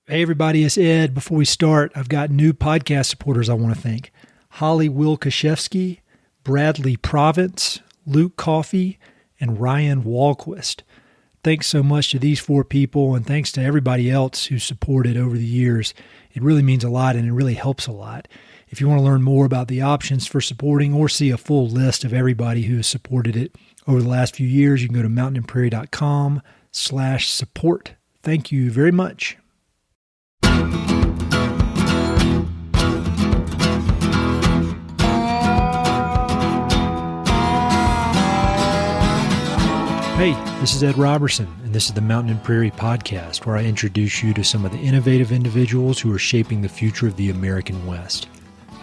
Hey, everybody, it's Ed. Before we start, I've got new podcast supporters I want to thank. Holly Wilkaszewski, Bradley Province, Luke Coffey, and Ryan Walquist. Thanks so much to these four people, and thanks to everybody else who supported over the years. It really means a lot, and it really helps a lot. If you want to learn more about the options for supporting or see a full list of everybody who has supported it over the last few years, you can go to mountainandprairie.com/support. Thank you very much. Hey, this is Ed Roberson, and this is the Mountain and Prairie podcast, where I introduce you to some of the innovative individuals who are shaping the future of the American West.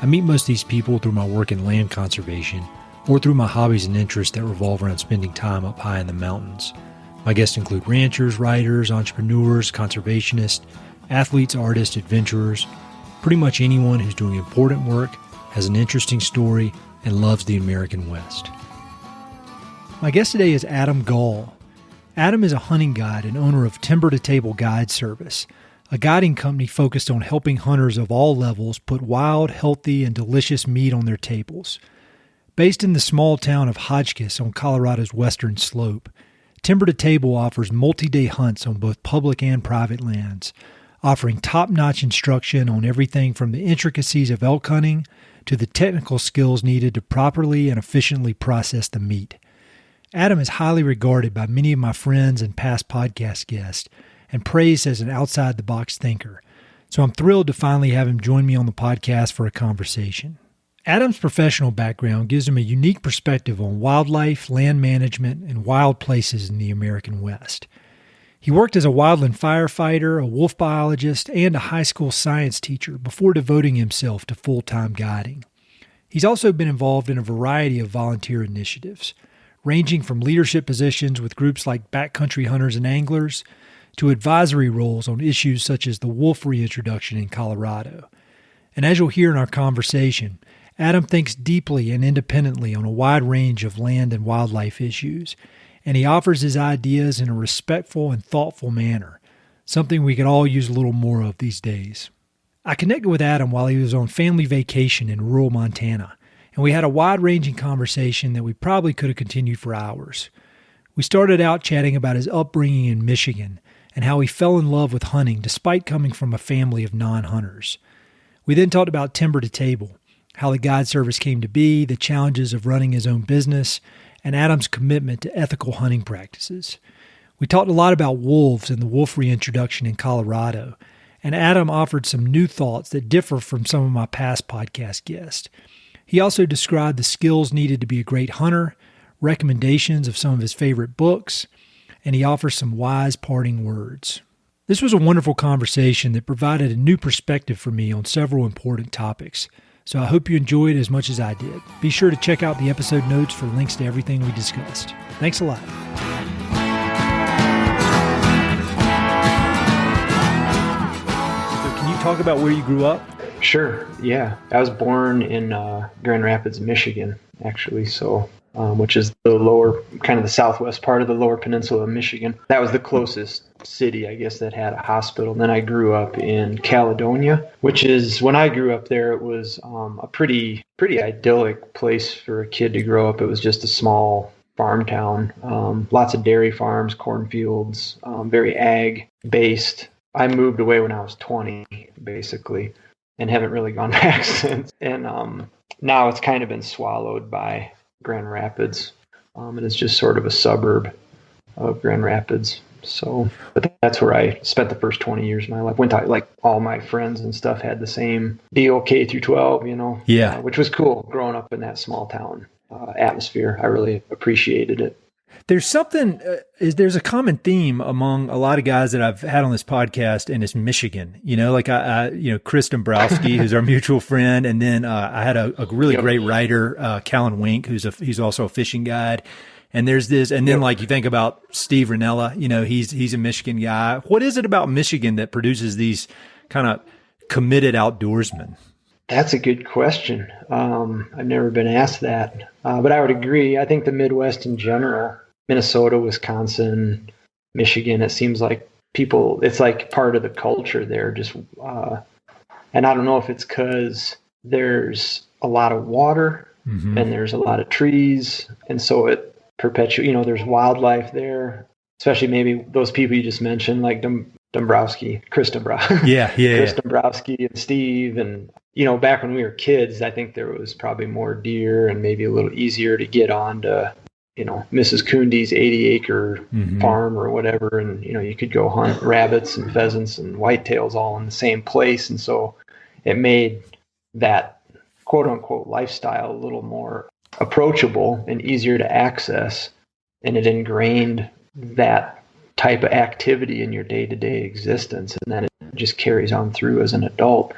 I meet most of these people through my work in land conservation or through my hobbies and interests that revolve around spending time up high in the mountains. My guests include ranchers, writers, entrepreneurs, conservationists, athletes, artists, adventurers, pretty much anyone who's doing important work, has an interesting story, and loves the American West. My guest today is Adam Gall. Adam is a hunting guide and owner of Timber to Table Guide Service, a guiding company focused on helping hunters of all levels put wild, healthy, and delicious meat on their tables. Based in the small town of Hotchkiss on Colorado's western slope, Timber to Table offers multi-day hunts on both public and private lands, offering top-notch instruction on everything from the intricacies of elk hunting to the technical skills needed to properly and efficiently process the meat. Adam is highly regarded by many of my friends and past podcast guests and praised as an outside-the-box thinker, so I'm thrilled to finally have him join me on the podcast for a conversation. Adam's professional background gives him a unique perspective on wildlife, land management, and wild places in the American West. He worked as a wildland firefighter, a wolf biologist, and a high school science teacher before devoting himself to full-time guiding. He's also been involved in a variety of volunteer initiatives, ranging from leadership positions with groups like Backcountry Hunters and Anglers to advisory roles on issues such as the wolf reintroduction in Colorado. And as you'll hear in our conversation, Adam thinks deeply and independently on a wide range of land and wildlife issues, and he offers his ideas in a respectful and thoughtful manner, something we could all use a little more of these days. I connected with Adam while he was on family vacation in rural Montana, and we had a wide-ranging conversation that we probably could have continued for hours. We started out chatting about his upbringing in Michigan and how he fell in love with hunting despite coming from a family of non-hunters. We then talked about Timber to Table, how the guide service came to be, the challenges of running his own business, and Adam's commitment to ethical hunting practices. We talked a lot about wolves and the wolf reintroduction in Colorado, and Adam offered some new thoughts that differ from some of my past podcast guests. He also described the skills needed to be a great hunter, recommendations of some of his favorite books, and he offers some wise parting words. This was a wonderful conversation that provided a new perspective for me on several important topics, so I hope you enjoyed as much as I did. Be sure to check out the episode notes for links to everything we discussed. Thanks a lot. So can you talk about where you grew up? Sure. Yeah. I was born in Grand Rapids, Michigan, actually. So, which is the lower, kind of the southwest part of the lower peninsula of Michigan. That was the closest city, I guess, that had a hospital. And then I grew up in Caledonia, which is, when I grew up there, it was a pretty idyllic place for a kid to grow up. It was just a small farm town, lots of dairy farms, cornfields, very ag-based. I moved away when I was 20, basically, and haven't really gone back since. And now it's kind of been swallowed by Grand Rapids, and it's just sort of a suburb of Grand Rapids. So, but that's where I spent the first 20 years of my life. Went to, like, all my friends and stuff had the same deal, K through 12, which was cool growing up in that small town atmosphere. I really appreciated it. There's something, there's a common theme among a lot of guys that I've had on this podcast, and it's Michigan. Chris Dombrowski, who's our mutual friend, and then I had a really great writer, Callan Wink, he's also a fishing guide. And there's this, and then like you think about Steve Ranella, he's a Michigan guy. What is it about Michigan that produces these kind of committed outdoorsmen? That's a good question. I've never been asked that, but I would agree. I think the Midwest in general, Minnesota, Wisconsin, Michigan, it seems like people, it's like part of the culture there. Just, and I don't know if it's because there's a lot of water and there's a lot of trees. And so it perpetuates, you know, there's wildlife there, especially maybe those people you just mentioned, like Chris Dombrowski. Chris Dombrowski and Steve. And, you know, back when we were kids, I think there was probably more deer and maybe a little easier to get on to, you know, Mrs. Kundi's 80-acre farm or whatever. And, you know, you could go hunt rabbits and pheasants and whitetails all in the same place. And so it made that quote unquote lifestyle a little more approachable and easier to access. And it ingrained that type of activity in your day-to-day existence. And then it just carries on through as an adult.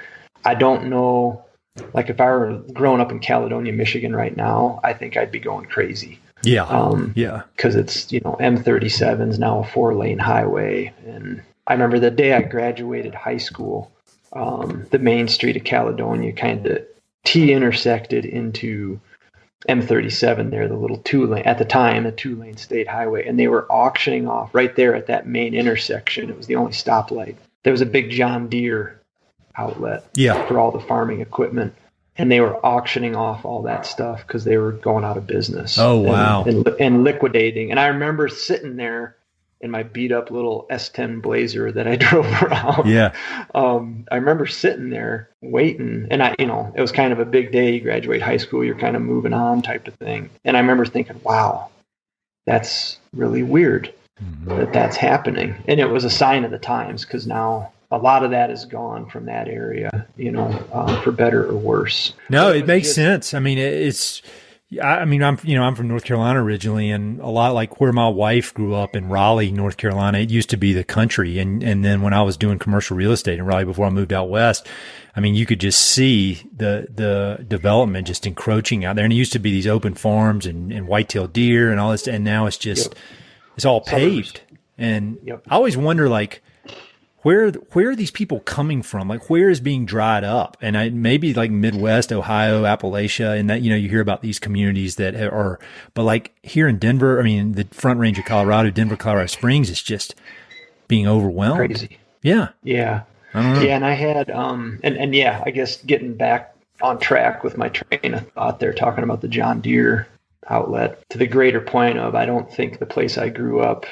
I don't know, like if I were growing up in Caledonia, Michigan right now, I think I'd be going crazy. Because it's, you know, M37 is now a 4-lane highway. And I remember the day I graduated high school, the main street of Caledonia kind of T-intersected into M37 there, the little 2-lane, at the time, a 2-lane state highway. And they were auctioning off right there at that main intersection. It was the only stoplight. There was a big John Deere outlet for all the farming equipment. And they were auctioning off all that stuff because they were going out of business. Oh, wow. And liquidating. And I remember sitting there in my beat up little S10 Blazer that I drove around. I remember sitting there waiting, and I, you know, it was kind of a big day. You graduate high school, you're kind of moving on type of thing. And I remember thinking, wow, that's really weird that that's happening. And it was a sign of the times, because now a lot of that is gone from that area, you know, for better or worse. No, it makes sense. I mean, I'm from North Carolina originally, and a lot like where my wife grew up in Raleigh, North Carolina, it used to be the country. And then when I was doing commercial real estate in Raleigh before I moved out west, I mean, you could just see the development just encroaching out there. And it used to be these open farms and white-tailed deer and all this. And now it's just, it's all paved. And I always wonder, like, where are these people coming from? Like, where is being dried up? And maybe like Midwest, Ohio, Appalachia, and that, you know, you hear about these communities that are, but like here in Denver, I mean, the Front Range of Colorado, Denver, Colorado Springs is just being overwhelmed. Crazy. Yeah. I don't know. Yeah. And I had, I guess getting back on track with my train of thought there, talking about the John Deere outlet, to the greater point of, I don't think the place I grew up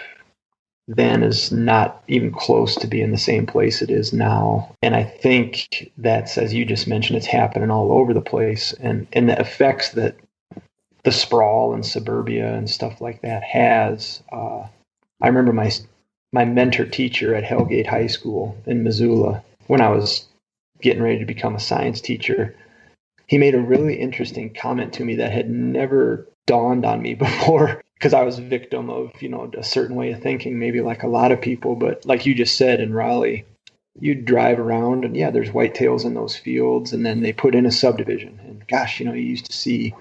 then is not even close to being the same place it is now. And I think that's, as you just mentioned, it's happening all over the place. And the effects that the sprawl and suburbia and stuff like that has. I remember my mentor teacher at Hellgate High School in Missoula, when I was getting ready to become a science teacher, he made a really interesting comment to me that had never dawned on me before, because I was a victim of, you know, a certain way of thinking, maybe like a lot of people. But like you just said, in Raleigh, you drive around and there's whitetails in those fields, and then they put in a subdivision. And gosh, you know, you used to see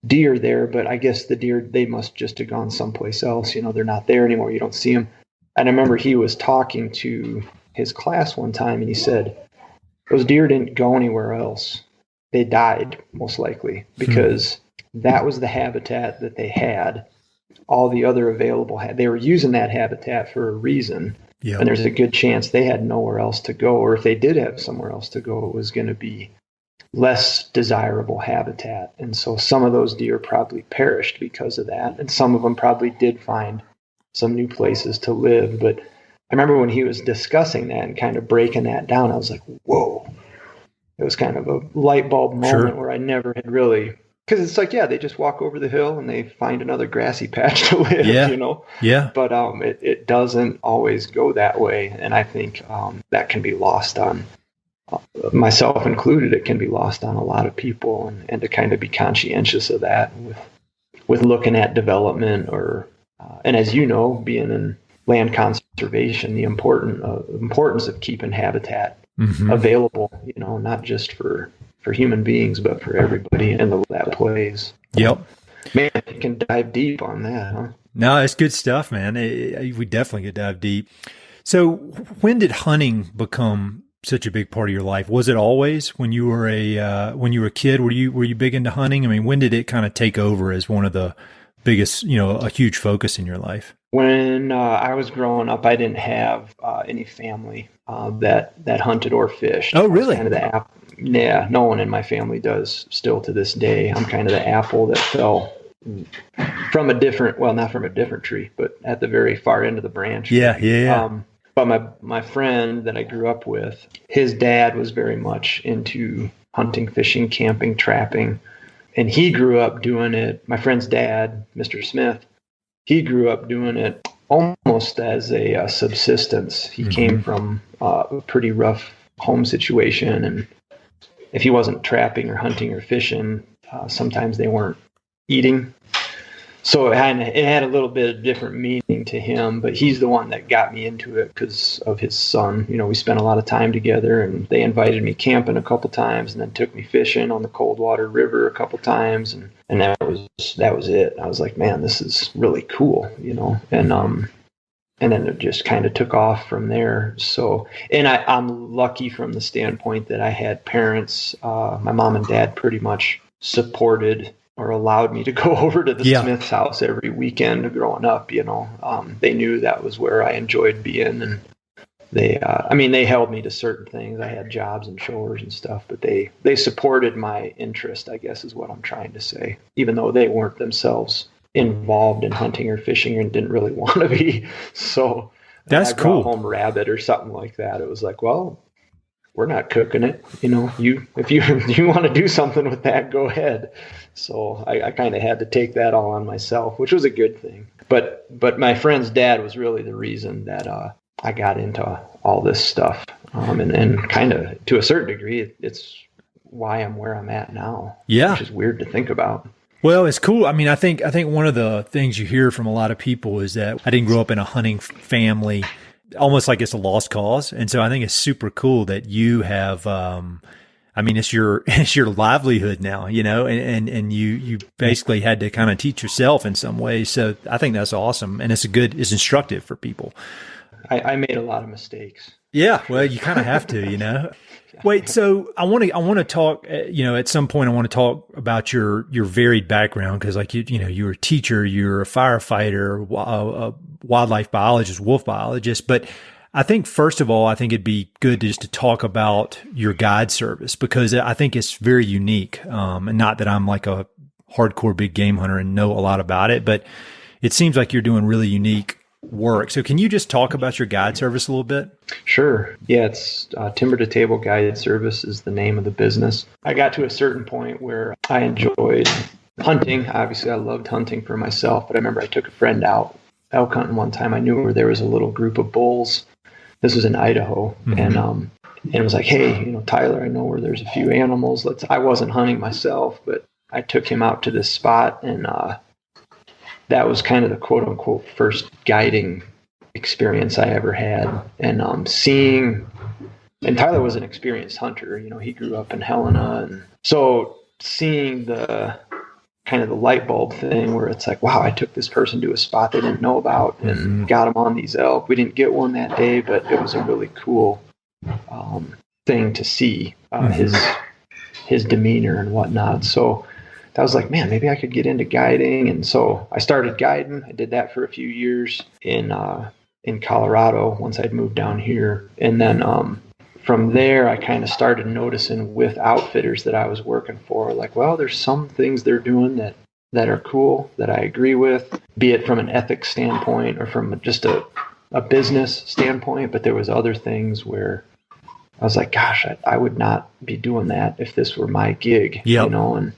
deer there, but I guess the deer, they must just have gone someplace else. You know, they're not there anymore. You don't see them. And I remember he was talking to his class one time, and he said, those deer didn't go anywhere else. They died, most likely, because that was the habitat that they had. All the other available, they were using that habitat for a reason. And there's a good chance they had nowhere else to go. Or if they did have somewhere else to go, it was going to be less desirable habitat. And so some of those deer probably perished because of that. And some of them probably did find some new places to live. But I remember when he was discussing that and kind of breaking that down, I was like, whoa. It was kind of a light bulb moment where I never had really, because it's like, they just walk over the hill and they find another grassy patch to live, you know? But it doesn't always go that way. And I think that can be lost on, myself included, it can be lost on a lot of people, and to kind of be conscientious of that with looking at development or, and as you know, being in land conservation, the importance of keeping habitat available, you know, not just for human beings, but for everybody in that plays. Man, you can dive deep on that, huh? No, it's good stuff, man. We definitely could dive deep. So when did hunting become such a big part of your life? Was it always when you were a kid? Were you big into hunting? I mean, when did it kind of take over as one of the biggest, you know, a huge focus in your life? When I was growing up, I didn't have any family that hunted or fished. Oh, really? Kind of the yeah, no one in my family does still to this day. I'm kind of the apple that fell from a different, well, not from a different tree, but at the very far end of the branch. Yeah. But my friend that I grew up with, his dad was very much into hunting, fishing, camping, trapping, and he grew up doing it. My friend's dad, Mr. Smith, he grew up doing it almost as a subsistence. He came from a pretty rough home situation, and if he wasn't trapping or hunting or fishing, sometimes they weren't eating. So it had a little bit of different meaning to him, but he's the one that got me into it because of his son. You know, we spent a lot of time together, and they invited me camping a couple times, and then took me fishing on the Coldwater River a couple times, and that was it. I was like, man, this is really cool, you know, and then it just kind of took off from there. So, and I'm lucky from the standpoint that I had parents, my mom and dad pretty much supported or allowed me to go over to the Smith's house every weekend growing up. You know, they knew that was where I enjoyed being, and they held me to certain things. I had jobs and chores and stuff, but they supported my interest, I guess is what I'm trying to say, even though they weren't themselves involved in hunting or fishing and didn't really want to be. So that's cool. Home rabbit or something like that. It was like, well, we're not cooking it. You know, if you want to do something with that, go ahead. So I kind of had to take that all on myself, which was a good thing. But my friend's dad was really the reason that I got into all this stuff. And kind of to a certain degree, it's why I'm where I'm at now. Yeah. Which is weird to think about. Well, it's cool. I mean, I think one of the things you hear from a lot of people is that I didn't grow up in a hunting family, almost like it's a lost cause. And so I think it's super cool that you have, I mean, it's your livelihood now, you know, and you basically had to kind of teach yourself in some ways. So I think that's awesome. And it's instructive for people. I made a lot of mistakes. Yeah. Well, you kind of have to, you know. Wait, so I want to talk, you know, at some point I want to talk about your varied background, because like you know, you're a teacher, you're a firefighter, a wildlife biologist, wolf biologist, but I think first of all, I think it'd be good just to talk about your guide service, because I think it's very unique. And not that I'm like a hardcore big game hunter and know a lot about it, but it seems like you're doing really unique work. So can you just talk about your guide service a little bit? Sure. Yeah, it's Timber to Table Guide Service is the name of the business. I got to a certain point where I enjoyed hunting. Obviously, I loved hunting for myself, but I remember I took a friend out elk hunting one time. I knew where there was a little group of bulls. This was in Idaho. And it was like, hey, you know, Tyler, I know where there's a few animals. I wasn't hunting myself, but I took him out to this spot, and that was kind of the quote unquote first guiding experience I ever had. And and Tyler was an experienced hunter, you know, he grew up in Helena. And so seeing the kind of the light bulb thing where it's like, wow, I took this person to a spot they didn't know about and got them on these elk. We didn't get one that day, but it was a really cool thing to see, his demeanor and whatnot. So I was like, man, maybe I could get into guiding. And so I started guiding. I did that for a few years in Colorado once I'd moved down here. And then from there, I kind of started noticing with outfitters that I was working for, like, well, there's some things they're doing that are cool, that I agree with, be it from an ethics standpoint or from just a business standpoint. But there was other things where I was like, gosh, I would not be doing that if this were my gig, you know. And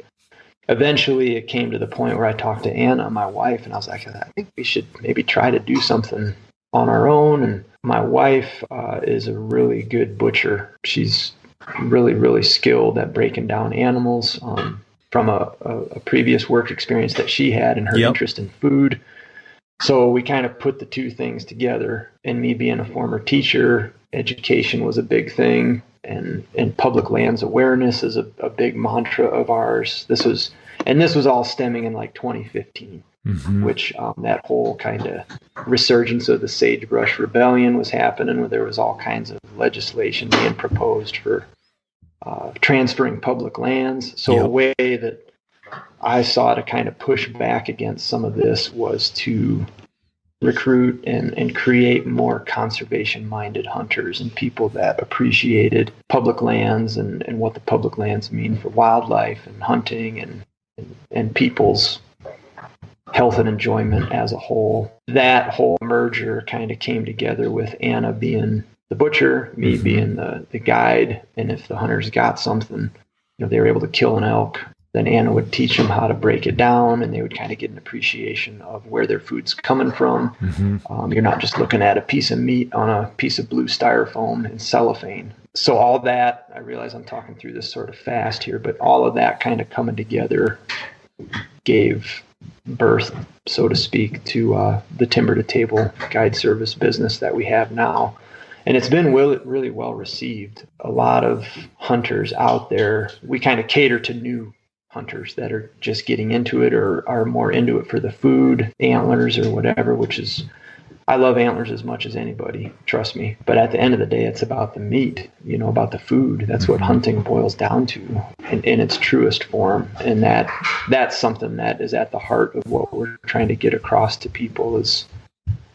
eventually it came to the point where I talked to Anna, my wife, and I was like, I think we should maybe try to do something on our own. And my wife is a really good butcher. She's really, really skilled at breaking down animals from a previous work experience that she had and her interest in food. So we kind of put the two things together. And me being a former teacher, education was a big thing. And public lands awareness is a big mantra of ours. This was all stemming in like 2015, which that whole kind of resurgence of the sagebrush rebellion was happening, where there was all kinds of legislation being proposed for transferring public lands. So a way that I saw to kind of push back against some of this was to recruit and create more conservation-minded hunters and people that appreciated public lands and what the public lands mean for wildlife and hunting and people's health and enjoyment as a whole. That whole merger kind of came together with Anna being the butcher, me being the guide, and if the hunters got something, they were able to kill an elk, then Anna would teach them how to break it down, and they would kind of get an appreciation of where their food's coming from. You're not just looking at a piece of meat on a piece of blue styrofoam and cellophane. So all that, I realize I'm talking through this sort of fast here, but all of that kind of coming together gave birth, so to speak, to the Timber to Table guide service business that we have now. And it's been really well received. A lot of hunters out there, we kind of cater to new hunters that are just getting into it or are more into it for the food, antlers or whatever, which is, I love antlers as much as anybody, trust me. But at the end of the day, it's about the meat, about the food. That's what hunting boils down to in its truest form. And that's something that is at the heart of what we're trying to get across to people is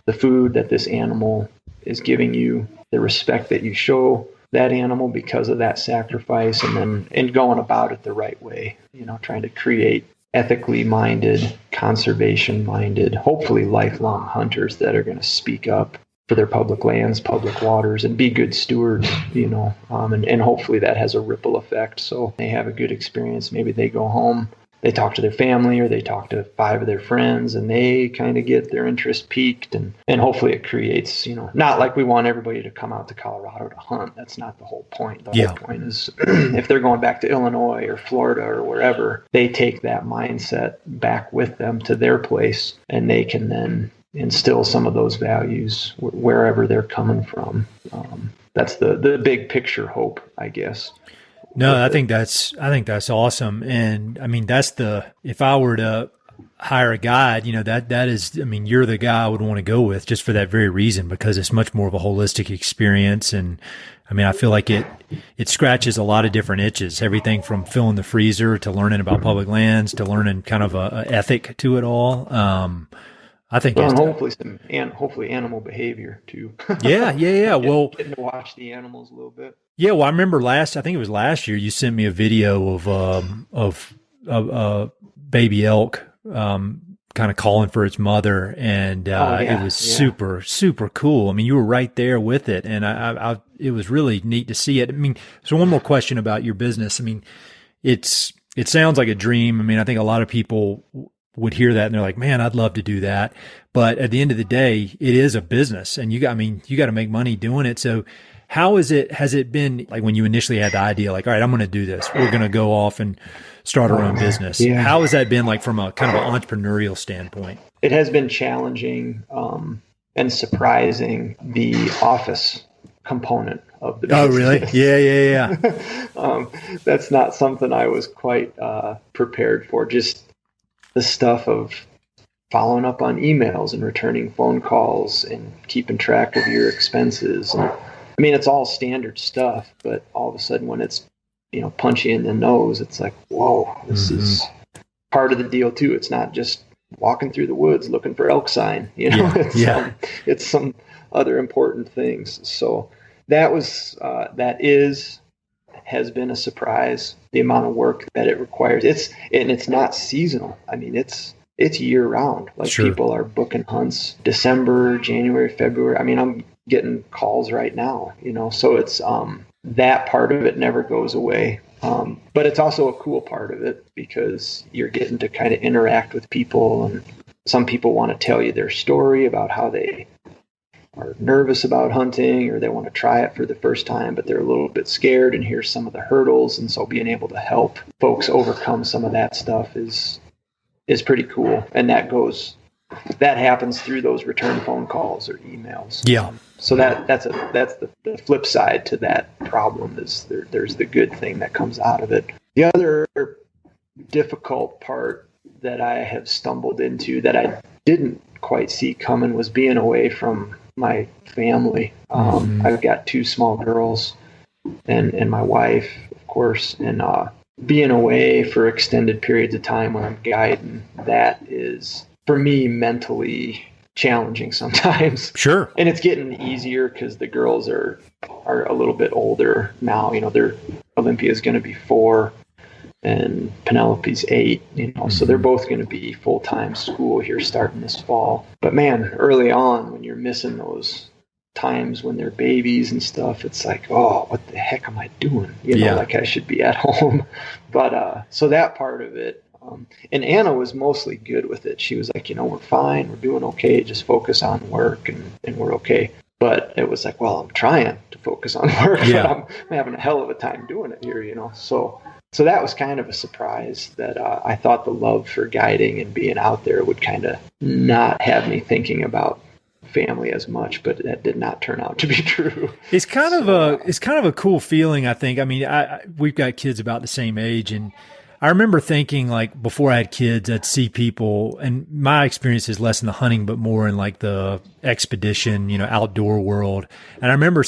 the food that this animal is giving you, the respect that you show that animal because of that sacrifice, and going about it the right way, trying to create ethically minded, conservation minded, hopefully lifelong hunters that are going to speak up for their public lands, public waters, and be good stewards, and hopefully that has a ripple effect. So they have a good experience. Maybe they go home, they talk to their family, or they talk to 5 of their friends, and they kind of get their interest piqued, and hopefully it creates, not like we want everybody to come out to Colorado to hunt. That's not the whole point. The whole point is if they're going back to Illinois or Florida or wherever, they take that mindset back with them to their place, and they can then instill some of those values wherever they're coming from. That's the big picture hope, I guess. No, I think that's awesome. And I mean, if I were to hire a guide, that is, you're the guy I would want to go with just for that very reason, because it's much more of a holistic experience. And I feel like it scratches a lot of different itches, everything from filling the freezer to learning about public lands to learning kind of a ethic to it all. I think, and hopefully animal behavior too. Yeah. Well, getting to watch the animals a little bit. Yeah, well, I remember I think it was last year, you sent me a video of baby elk kind of calling for its mother, and it was super, super cool. You were right there with it, and it was really neat to see it. So one more question about your business. It sounds like a dream. I think a lot of people would hear that and they're like, man, I'd love to do that. But at the end of the day, it is a business, and you got to make money doing it. So has it been like when you initially had the idea, like, all right, I'm going to do this, we're going to go off and start our own business. Yeah. How has that been like from a kind of an entrepreneurial standpoint? It has been challenging and surprising, the office component of the business. Oh, really? Yeah. That's not something I was quite prepared for. Just the stuff of following up on emails and returning phone calls and keeping track of your expenses. And it's all standard stuff, but all of a sudden when it's, punch you in the nose, it's like, whoa, this is part of the deal too. It's not just walking through the woods looking for elk sign, it's some other important things. So has been a surprise, the amount of work that it requires. It's not seasonal. It's year round. Like, sure. People are booking hunts December, January, February. I'm getting calls right now, so it's, that part of it never goes away. But it's also a cool part of it because you're getting to kind of interact with people, and some people want to tell you their story about how they are nervous about hunting, or they want to try it for the first time, but they're a little bit scared, and here's some of the hurdles. And so being able to help folks overcome some of that stuff is pretty cool. And that happens through those return phone calls or emails. Yeah. So that's the flip side to that problem, is there's the good thing that comes out of it. The other difficult part that I have stumbled into that I didn't quite see coming was being away from my family. I've got 2 small girls and my wife, of course, and being away for extended periods of time when I'm guiding, that is, for me, mentally challenging sometimes. Sure. And it's getting easier because the girls are a little bit older now. Olympia's going to be 4 and Penelope's 8, so they're both going to be full-time school here starting this fall. But man, early on when you're missing those times when they're babies and stuff, it's like, oh, what the heck am I doing? Like I should be at home. But so that part of it, and Anna was mostly good with it. She was like, we're fine, we're doing okay, just focus on work and we're okay. But it was like, well, I'm trying to focus on work, but I'm having a hell of a time doing it here, So that was kind of a surprise that I thought the love for guiding and being out there would kind of not have me thinking about family as much, but that did not turn out to be true. It's kind of a cool feeling, I think. I mean, we've got kids about the same age, and I remember thinking, like, before I had kids, I'd see people, and my experience is less in the hunting, but more in like the expedition, outdoor world. And I remember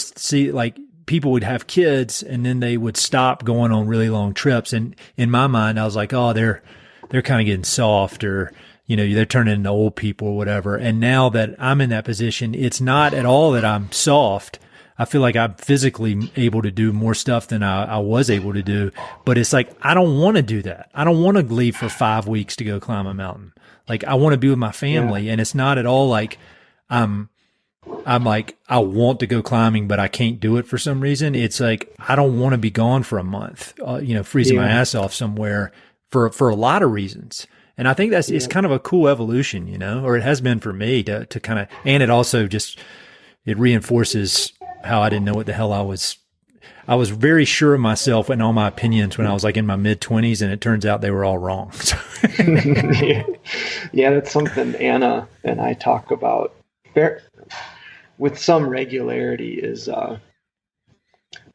people would have kids and then they would stop going on really long trips. And in my mind, I was like, oh, they're kind of getting soft, or, they're turning into old people or whatever. And now that I'm in that position, it's not at all that I'm soft. I feel like I'm physically able to do more stuff than I was able to do. But it's like, I don't want to do that. I don't want to leave for 5 weeks to go climb a mountain. Like, I want to be with my family. Yeah. And it's not at all like I'm like, I want to go climbing, but I can't do it for some reason. It's like, I don't want to be gone for a month, freezing my ass off somewhere for a lot of reasons. And I think it's kind of a cool evolution, or it has been for me to kind of, and it also it reinforces how I didn't know what the hell I was very sure of myself and all my opinions when I was like in my mid-20s, and it turns out they were all wrong. Yeah, that's something Anna and I talk about with some regularity. Is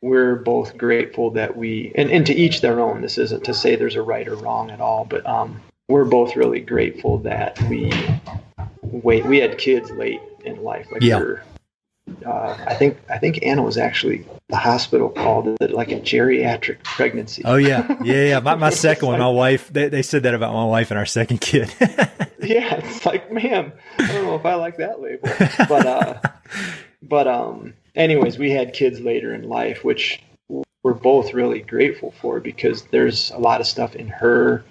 we're both grateful that and to each their own, this isn't to say there's a right or wrong at all, but we're both really grateful that we had kids late in life. Like I think Anna was actually, the hospital called it like a geriatric pregnancy. Oh yeah. My second one, my wife, they said that about my wife and our second kid. Yeah, it's like, man, I don't know if I like that label, but anyways, we had kids later in life, which we're both really grateful for, because there's a lot of stuff in her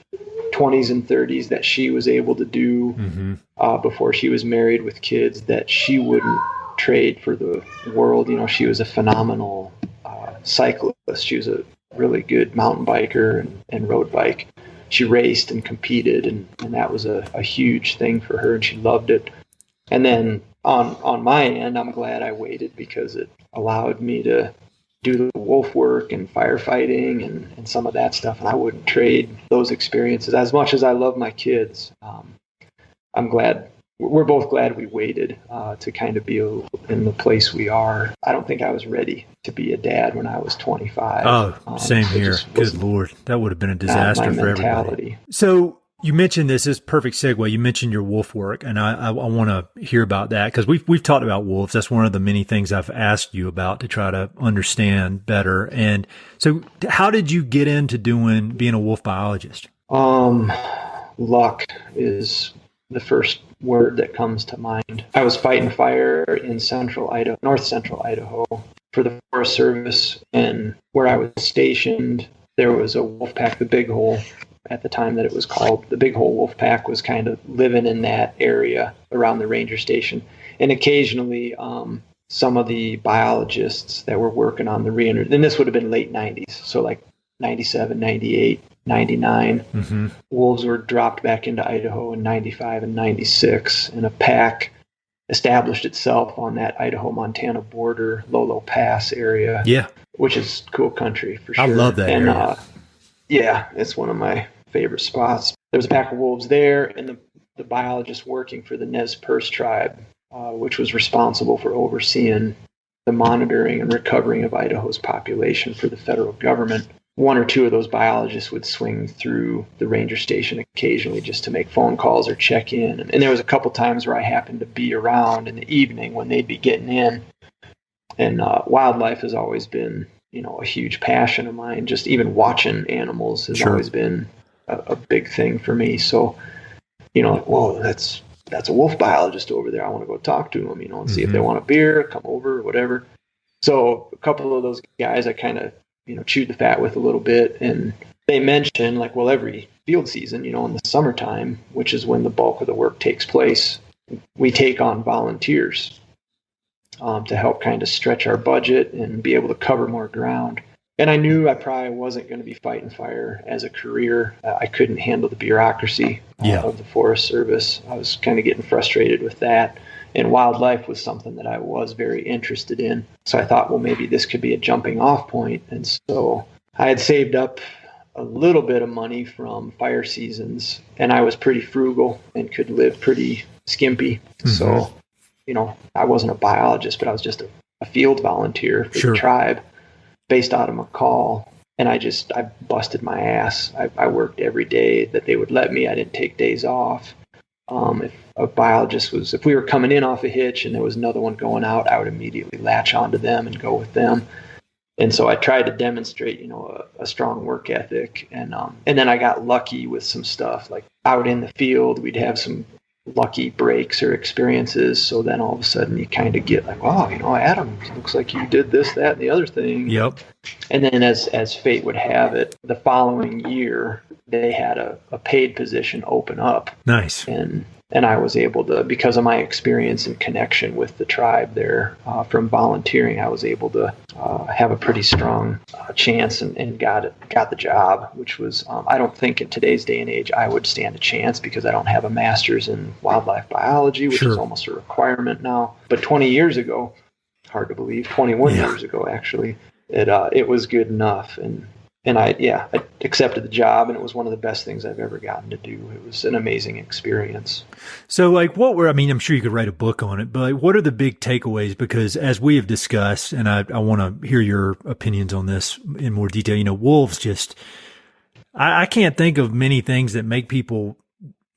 20s and 30s that she was able to do before she was married with kids that she wouldn't trade for the world. She was a phenomenal cyclist. She was a really good mountain biker and road bike. She raced and competed, and that was a huge thing for her, and she loved it. And then on my end, I'm glad I waited, because it allowed me to do the wolf work and firefighting and some of that stuff, and I wouldn't trade those experiences. As much as I love my kids, I'm glad. We're both glad we waited to kind of be in the place we are. I don't think I was ready to be a dad when I was 25. Oh, same here. Good Lord. That would have been a disaster for everybody. So you mentioned this is perfect segue. You mentioned your wolf work, and I want to hear about that, because we've talked about wolves. That's one of the many things I've asked you about to try to understand better. And so how did you get into being a wolf biologist? Luck is the first word that comes to mind. I was fighting fire in north central Idaho for the Forest Service, and where I was stationed, there was a wolf pack, the Big Hole, at the time that it was called. The Big Hole Wolf Pack was kind of living in that area around the ranger station. And occasionally, some of the biologists that were working on the reintroduction, and this would have been late 90s, so like 97, 98, 99. Wolves were dropped back into Idaho in 95 and 96, and a pack established itself on that Idaho-Montana border, Lolo Pass area. Yeah. Which is cool country for sure. I love that area. Yeah, it's one of my favorite spots. There was a pack of wolves there, and the biologist working for the Nez Perce tribe, which was responsible for overseeing the monitoring and recovering of Idaho's population for the federal government. One or two of those biologists would swing through the ranger station occasionally just to make phone calls or check in. And there was a couple times where I happened to be around in the evening when they'd be getting in. And wildlife has always been, a huge passion of mine. Just even watching animals has always been a big thing for me. So, like, whoa, that's that's a wolf biologist over there. I want to go talk to them, and see if they want a beer, come over, whatever. So a couple of those guys I kind of, chewed the fat with a little bit, and they mentioned like, well, every field season, in the summertime, which is when the bulk of the work takes place, we take on volunteers to help kind of stretch our budget and be able to cover more ground. And I knew I probably wasn't going to be fighting fire as a career. I couldn't handle the bureaucracy of the Forest Service. I was kind of getting frustrated with that. And wildlife was something that I was very interested in. So I thought, well, maybe this could be a jumping off point. And so I had saved up a little bit of money from fire seasons, and I was pretty frugal and could live pretty skimpy. So, I wasn't a biologist, but I was just a field volunteer for the tribe based out of McCall. And I busted my ass. I worked every day that they would let me. I didn't take days off. If a biologist if we were coming in off a hitch and there was another one going out, I would immediately latch onto them and go with them. And so I tried to demonstrate, a strong work ethic. And then I got lucky with some stuff like out in the field, we'd have some lucky breaks or experiences. So then all of a sudden you kind of get like, wow, Adam, looks like you did this, that, and the other thing. Yep. And then as fate would have it, the following year, they had a paid position open up. Nice. And I was able to, because of my experience and connection with the tribe there from volunteering, I was able to have a pretty strong chance and got the job, which was, I don't think in today's day and age I would stand a chance because I don't have a master's in wildlife biology, which is almost a requirement now. But 20 years ago, hard to believe, 21 years ago actually, it was good enough. And I accepted the job, and it was one of the best things I've ever gotten to do. It was an amazing experience. So I'm sure you could write a book on it, but what are the big takeaways? Because as we have discussed, and I want to hear your opinions on this in more detail, wolves I can't think of many things that make people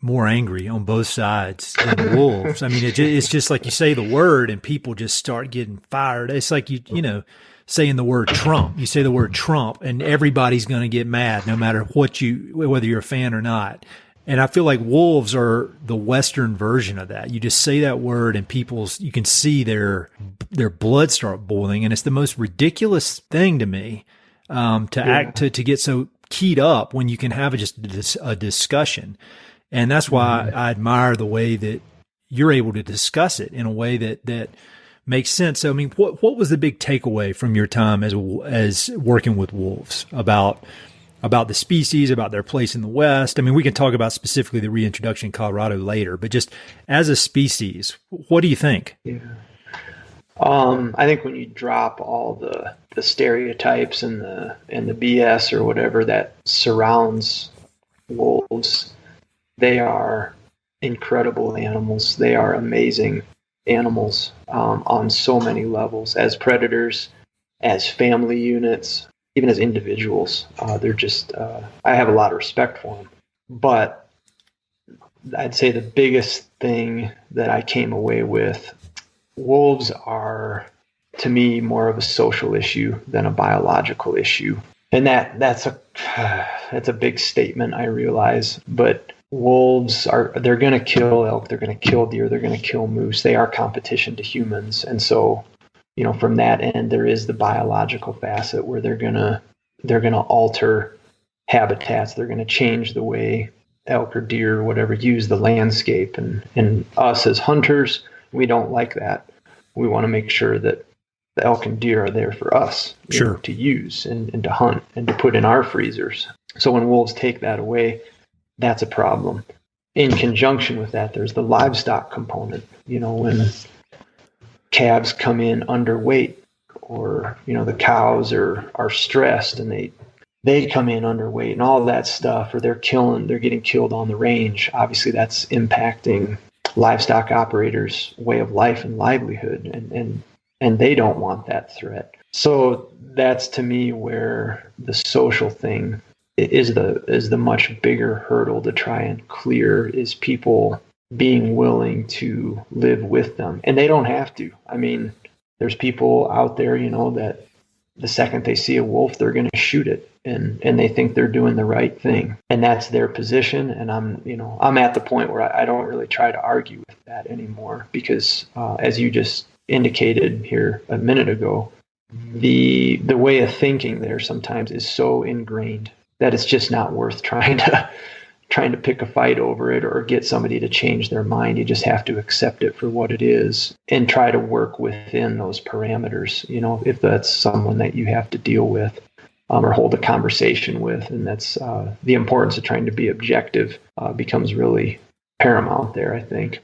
more angry on both sides than wolves. I mean, it's just like you say the word and people just start getting fired. It's like, saying the word Trump. You say the word Trump and everybody's going to get mad no matter whether you're a fan or not. And I feel like wolves are the Western version of that. You just say that word and you can see their blood start boiling. And it's the most ridiculous thing to me, to get so keyed up when you can have just a discussion. And that's why I admire the way that you're able to discuss it in a way that makes sense. So, I mean, what was the big takeaway from your time as working with wolves about the species, about their place in the West? I mean, we can talk about specifically the reintroduction in Colorado later, but just as a species, what do you think? Yeah. I think when you drop all the stereotypes and the BS or whatever that surrounds wolves, they are incredible animals. They are amazing animals on so many levels, as predators, as family units, even as individuals. They're just, I have a lot of respect for them. But I'd say the biggest thing that I came away with, wolves are, to me, more of a social issue than a biological issue. And that's a big statement, I realize, but wolves they're going to kill elk, they're going to kill deer, they're going to kill moose. They are competition to humans. And so, from that end, there is the biological facet where they're going to alter habitats. They're going to change the way elk or deer or whatever use the landscape. And us as hunters, we don't like that. We want to make sure that the elk and deer are there for us to use and to hunt and to put in our freezers. So when wolves take that away, that's a problem. In conjunction with that, there's the livestock component. When calves come in underweight, or the cows are stressed and they come in underweight and all that stuff, or they're getting killed on the range. Obviously, that's impacting livestock operators' way of life and livelihood, and they don't want that threat. So that's, to me, where the social thing is the much bigger hurdle to try and clear, is people being willing to live with them. And they don't have to. I mean, there's people out there, that the second they see a wolf, they're going to shoot it, and they think they're doing the right thing, and that's their position. And I'm at the point where I don't really try to argue with that anymore, because as you just indicated here a minute ago, the way of thinking there sometimes is so ingrained that it's just not worth trying to pick a fight over it or get somebody to change their mind. You just have to accept it for what it is and try to work within those parameters. If that's someone that you have to deal with or hold a conversation with, and that's the importance of trying to be objective becomes really paramount there, I think.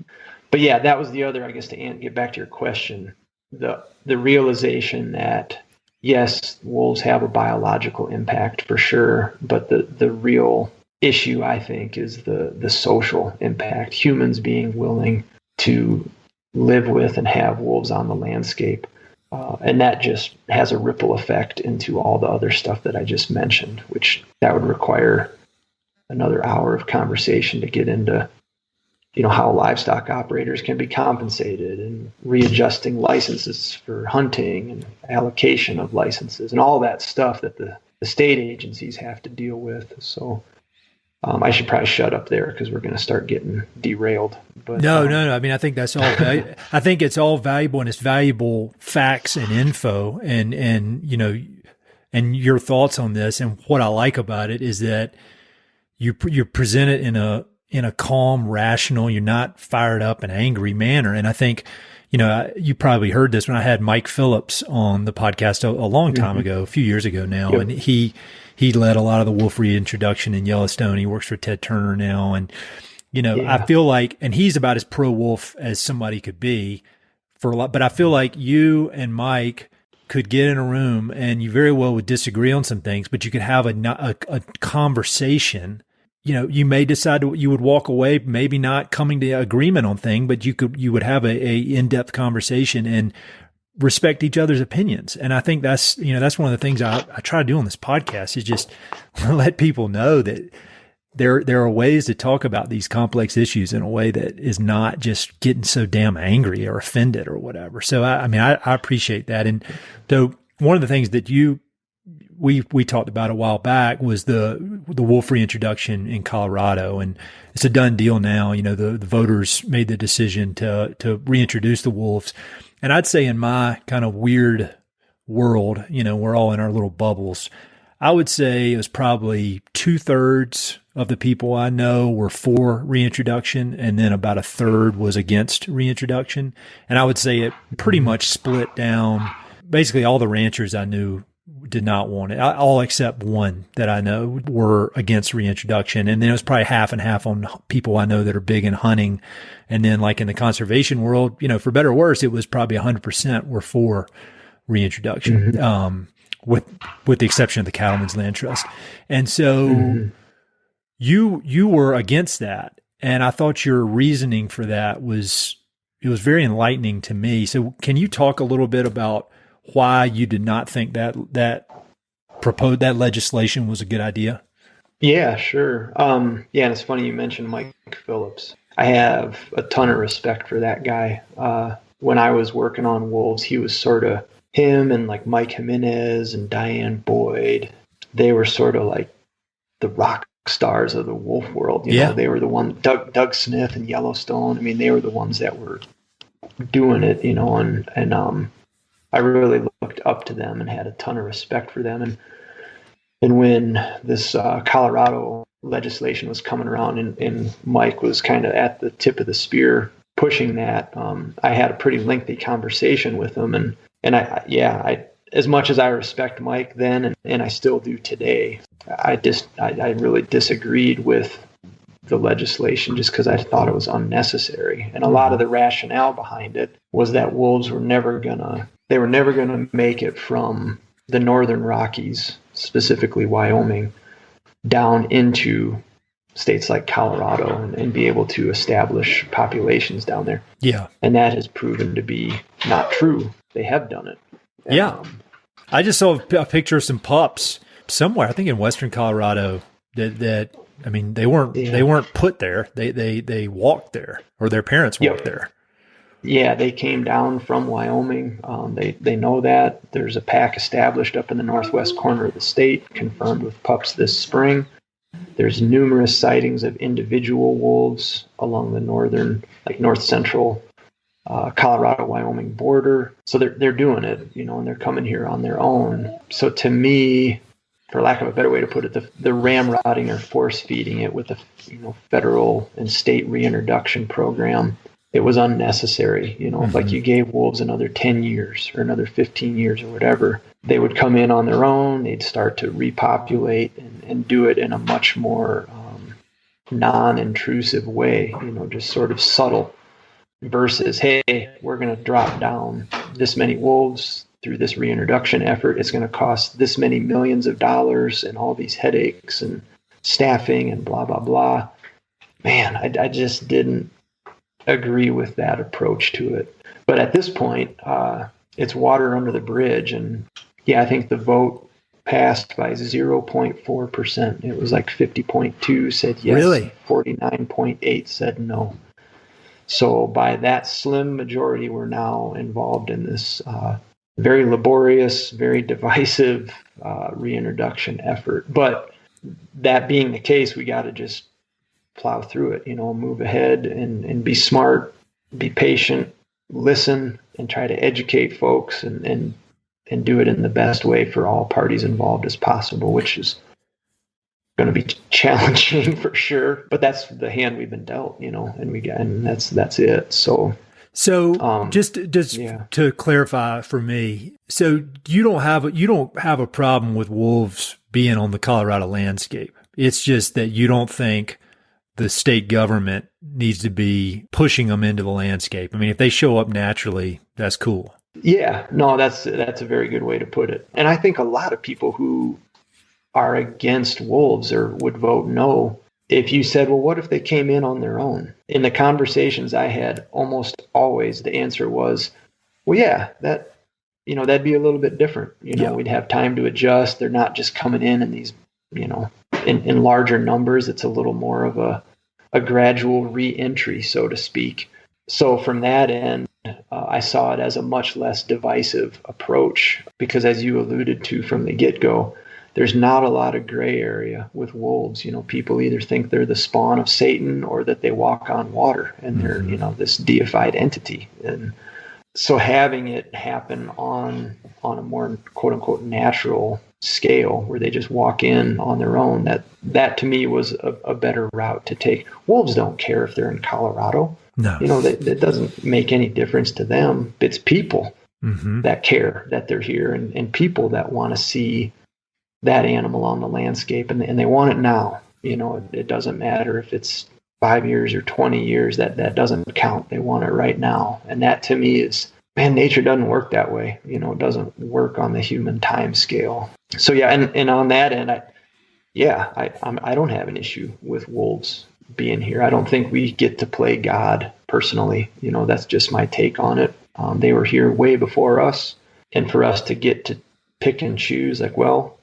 But yeah, that was the other, I guess, to get back to your question, the realization that yes, wolves have a biological impact for sure, but the real issue, I think, is the social impact. Humans being willing to live with and have wolves on the landscape. And that just has a ripple effect into all the other stuff that I just mentioned, which that would require another hour of conversation to get into, how livestock operators can be compensated and readjusting licenses for hunting and allocation of licenses and all that stuff that the state agencies have to deal with. So I should probably shut up there because we're going to start getting derailed. But no. I mean, I think that's all. I think it's all valuable, and it's valuable facts and info, and and your thoughts on this. And what I like about it is that you present it in a calm, rational. You're not fired up and angry manner. And I think, you probably heard this when I had Mike Phillips on the podcast a long time ago, a few years ago now, and he led a lot of the wolf reintroduction in Yellowstone. He works for Ted Turner now. And, I feel like, and he's about as pro-wolf as somebody could be for a lot, but I feel like you and Mike could get in a room and you very well would disagree on some things, but you could have a conversation. You may decide you would walk away, maybe not coming to agreement on thing, but you would have a in-depth conversation and respect each other's opinions. And I think that's one of the things I try to do on this podcast is just let people know that there are ways to talk about these complex issues in a way that is not just getting so damn angry or offended or whatever. So I appreciate that. And though one of the things that we talked about a while back was the wolf reintroduction in Colorado, and it's a done deal now. The voters made the decision to reintroduce the wolves. And I'd say in my kind of weird world, we're all in our little bubbles. I would say it was probably 2/3 of the people I know were for reintroduction, and then about 1/3 was against reintroduction. And I would say it pretty much split down. Basically, all the ranchers I knew did not want it, all except one that I know were against reintroduction. And then it was probably half and half on people I know that are big in hunting. And then like in the conservation world, for better or worse, it was probably 100% were for reintroduction, with the exception of the Cattlemen's Land Trust. And so you were against that. And I thought your reasoning for that was very enlightening to me. So can you talk a little bit about why you did not think that legislation was a good idea? Yeah, sure. And it's funny you mentioned Mike Phillips. I have a ton of respect for that guy. When I was working on wolves, he was sort of him and like Mike Jimenez and Diane Boyd. They were sort of like the rock stars of the wolf world. You know, they were the one, Doug Smith and Yellowstone. I mean, they were the ones that were doing it, and I really looked up to them and had a ton of respect for them. And when this Colorado legislation was coming around and Mike was kind of at the tip of the spear pushing that, I had a pretty lengthy conversation with him. And I as much as I respect Mike then, and I still do today, I really disagreed with the legislation just because I thought it was unnecessary. And a lot of the rationale behind it was that wolves were never gonna make it from the northern Rockies, specifically Wyoming, down into states like Colorado and be able to establish populations down there. Yeah. And that has proven to be not true. They have done it. Yeah. I just saw a picture of some pups somewhere, I think in western Colorado, that I mean, they weren't put there. They walked there, or their parents walked there. Yeah, they came down from Wyoming. They know that. There's a pack established up in the northwest corner of the state, confirmed with pups this spring. There's numerous sightings of individual wolves along the northern, like north central Colorado-Wyoming border. So they're doing it, and they're coming here on their own. So to me, for lack of a better way to put it, the ramrodding or force feeding it with the federal and state reintroduction program, it was unnecessary. Like you gave wolves another 10 years or another 15 years or whatever, they would come in on their own. They'd start to repopulate and do it in a much more non-intrusive way, just sort of subtle, versus, hey, we're going to drop down this many wolves through this reintroduction effort. It's going to cost this many millions of dollars and all these headaches and staffing and blah, blah, blah. Man, I just didn't agree with that approach to it. But at this point, it's water under the bridge. And yeah, I think the vote passed by 0.4%. It was like 50.2 said yes. Really? 49.8 said no. So by that slim majority, we're now involved in this very laborious, very divisive reintroduction effort. But that being the case, we got to just plow through it, move ahead and be smart, be patient, listen, and try to educate folks and do it in the best way for all parties involved as possible, which is going to be challenging for sure. But that's the hand we've been dealt, and that's it. So just to clarify for me, so you don't have a problem with wolves being on the Colorado landscape. It's just that you don't think the state government needs to be pushing them into the landscape. I mean, if they show up naturally, that's cool. Yeah, no, that's a very good way to put it. And I think a lot of people who are against wolves or would vote no, if you said, well, what if they came in on their own? In the conversations I had, almost always the answer was, well, yeah, that'd be a little bit different. We'd have time to adjust. They're not just coming in these, in larger numbers. It's a little more of a gradual re-entry, so to speak. So from that end, I saw it as a much less divisive approach because, as you alluded to from the get-go, there's not a lot of gray area with wolves. People either think they're the spawn of Satan or that they walk on water and they're, this deified entity. And so having it happen on a more quote unquote natural scale where they just walk in on their own, that to me was a better route to take. Wolves don't care if they're in Colorado. No. That doesn't make any difference to them. It's people that care that they're here and people that want to see that animal on the landscape and they want it now. It doesn't matter if it's 5 years or 20 years, that doesn't count. They want it right now. And that to me is, man, nature doesn't work that way. It doesn't work on the human time scale. So yeah, and on that end, I don't have an issue with wolves being here. I don't think we get to play God personally. That's just my take on it. They were here way before us, and for us to get to pick and choose, like, well,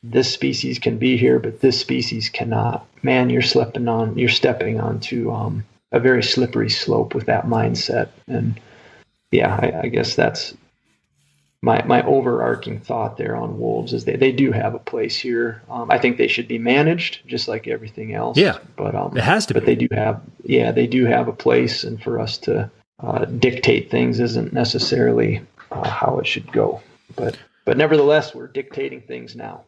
this species can be here, but this species cannot. Man, you're stepping onto a very slippery slope with that mindset. And yeah, I guess that's my overarching thought there on wolves is they do have a place here. I think they should be managed just like everything else. Yeah, but it has to. But they do have a place, and for us to dictate things isn't necessarily how it should go. But nevertheless, we're dictating things now,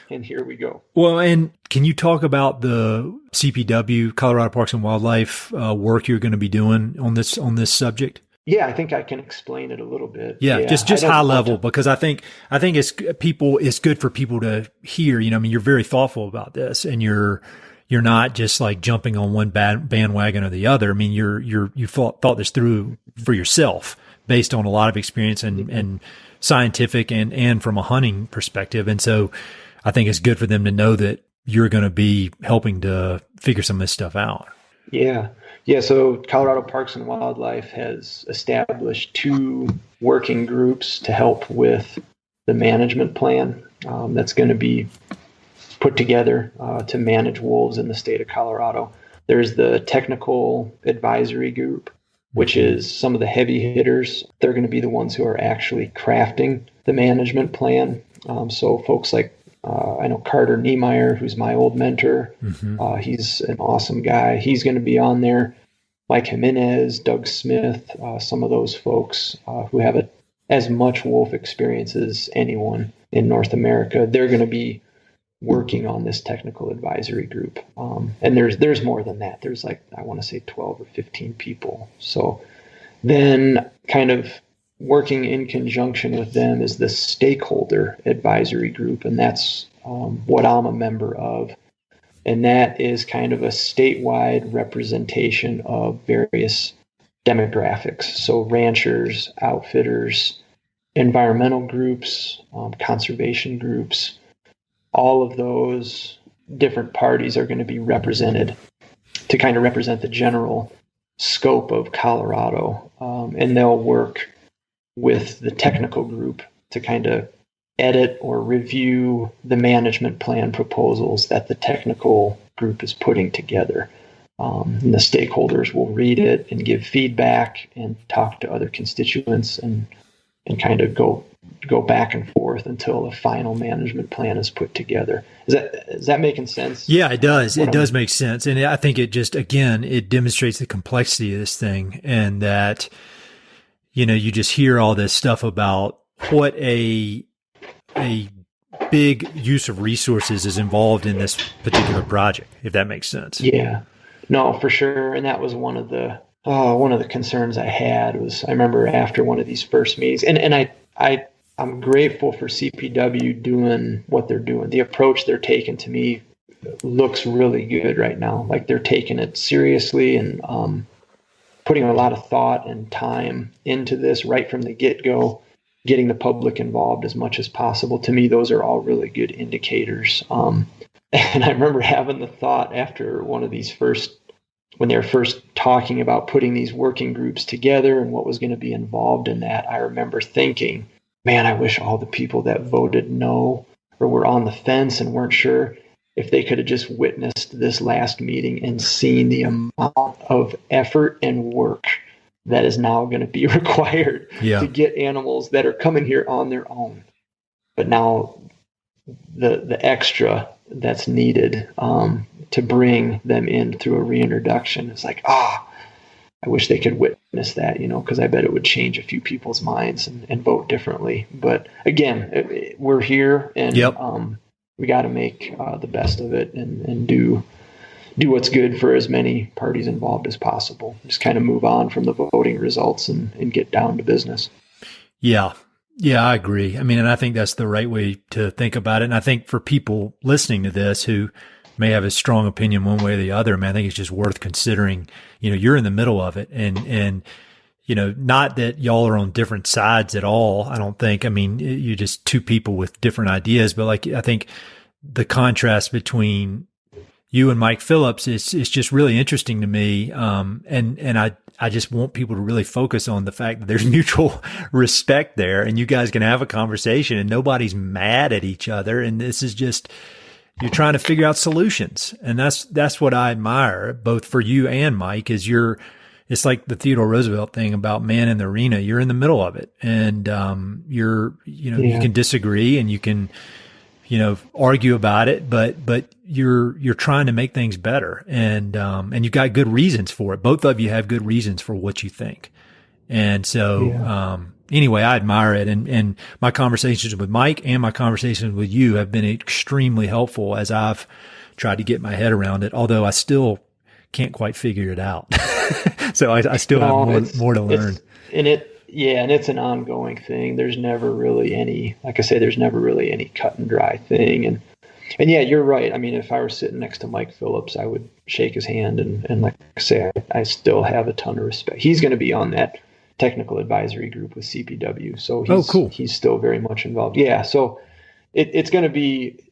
and here we go. Well, and can you talk about the CPW, Colorado Parks and Wildlife, work you're going to be doing on this subject? Yeah, I think I can explain it a little bit. Yeah, just high level, because I think it's good for people to hear. You're very thoughtful about this, and you're not just like jumping on one bandwagon or the other. I mean, you thought this through for yourself based on a lot of experience and scientific and from a hunting perspective. And so I think it's good for them to know that you're going to be helping to figure some of this stuff out. Yeah. Yeah. So Colorado Parks and Wildlife has established 2 working groups to help with the management plan that's going to be put together to manage wolves in the state of Colorado. There's the technical advisory group, which is some of the heavy hitters. They're going to be the ones who are actually crafting the management plan. So folks like, I know Carter Niemeyer, who's my old mentor. He's an awesome guy. He's going to be on there. Mike Jimenez, Doug Smith, some of those folks who have as much wolf experience as anyone in North America. They're going to be working on this technical advisory group. And there's more than that. There's I want to say 12 or 15 people. So then kind of working in conjunction with them is the Stakeholder advisory group. And that's what I'm a member of. And that is kind of a statewide representation of various demographics. So ranchers, outfitters, environmental groups, conservation groups, all of those different parties are going to be represented to kind of represent the general scope of Colorado. And they'll work with the technical group to kind of edit or review the management plan proposals that the technical group is putting together. And the stakeholders will read it and give feedback and talk to other constituents and kind of go back and forth until a final management plan is put together. Is that making sense? Yeah, it does. It does make sense. And I think it just, again, it demonstrates the complexity of this thing, and that, you just hear all this stuff about what a big use of resources is involved in this particular project, if that makes sense. Yeah, no, for sure. And that was one of the concerns I had was, I remember after one of these first meetings, and I'm grateful for CPW doing what they're doing. The approach they're taking to me looks really good right now. Like they're taking it seriously and putting a lot of thought and time into this right from the get-go, getting the public involved as much as possible. To me, those are all really good indicators. And I remember having the thought after one of these when they were first talking about putting these working groups together and what was going to be involved in that, I remember thinking, man, I wish all the people that voted no or were on the fence and weren't sure, if they could have just witnessed this last meeting and seen the amount of effort and work that is now going to be required to get animals that are coming here on their own. But now the extra that's needed to bring them in through a reintroduction is I wish they could witness that, because I bet it would change a few people's minds and vote differently. But again, we're here and we got to make the best of it and do what's good for as many parties involved as possible. Just kind of move on from the voting results and get down to business. Yeah. Yeah, I agree. I mean, and I think that's the right way to think about it. And I think for people listening to this who may have a strong opinion one way or the other, man, I think it's just worth considering, you're in the middle of it. And, not that y'all are on different sides at all. I don't think, you're just two people with different ideas, but I think the contrast between you and Mike Phillips is just really interesting to me. And I just want people to really focus on the fact that there's mutual respect there, and you guys can have a conversation and nobody's mad at each other. And this is just, you're trying to figure out solutions. And that's what I admire both for you and Mike is it's like the Theodore Roosevelt thing about man in the arena. You're in the middle of it, and you can disagree and you can, argue about it, but you're trying to make things better. And you've got good reasons for it. Both of you have good reasons for what you think. And so, anyway, I admire it. And my conversations with Mike and my conversations with you have been extremely helpful as I've tried to get my head around it, although I still can't quite figure it out. So I still have more to learn. And it's an ongoing thing. There's never really any, like I say, there's never really any cut and dry thing. And yeah, you're right. If I were sitting next to Mike Phillips, I would shake his hand. And like I say, I still have a ton of respect. He's going to be on that technical advisory group with CPW. So he's still very much involved. Yeah. So it's going to be,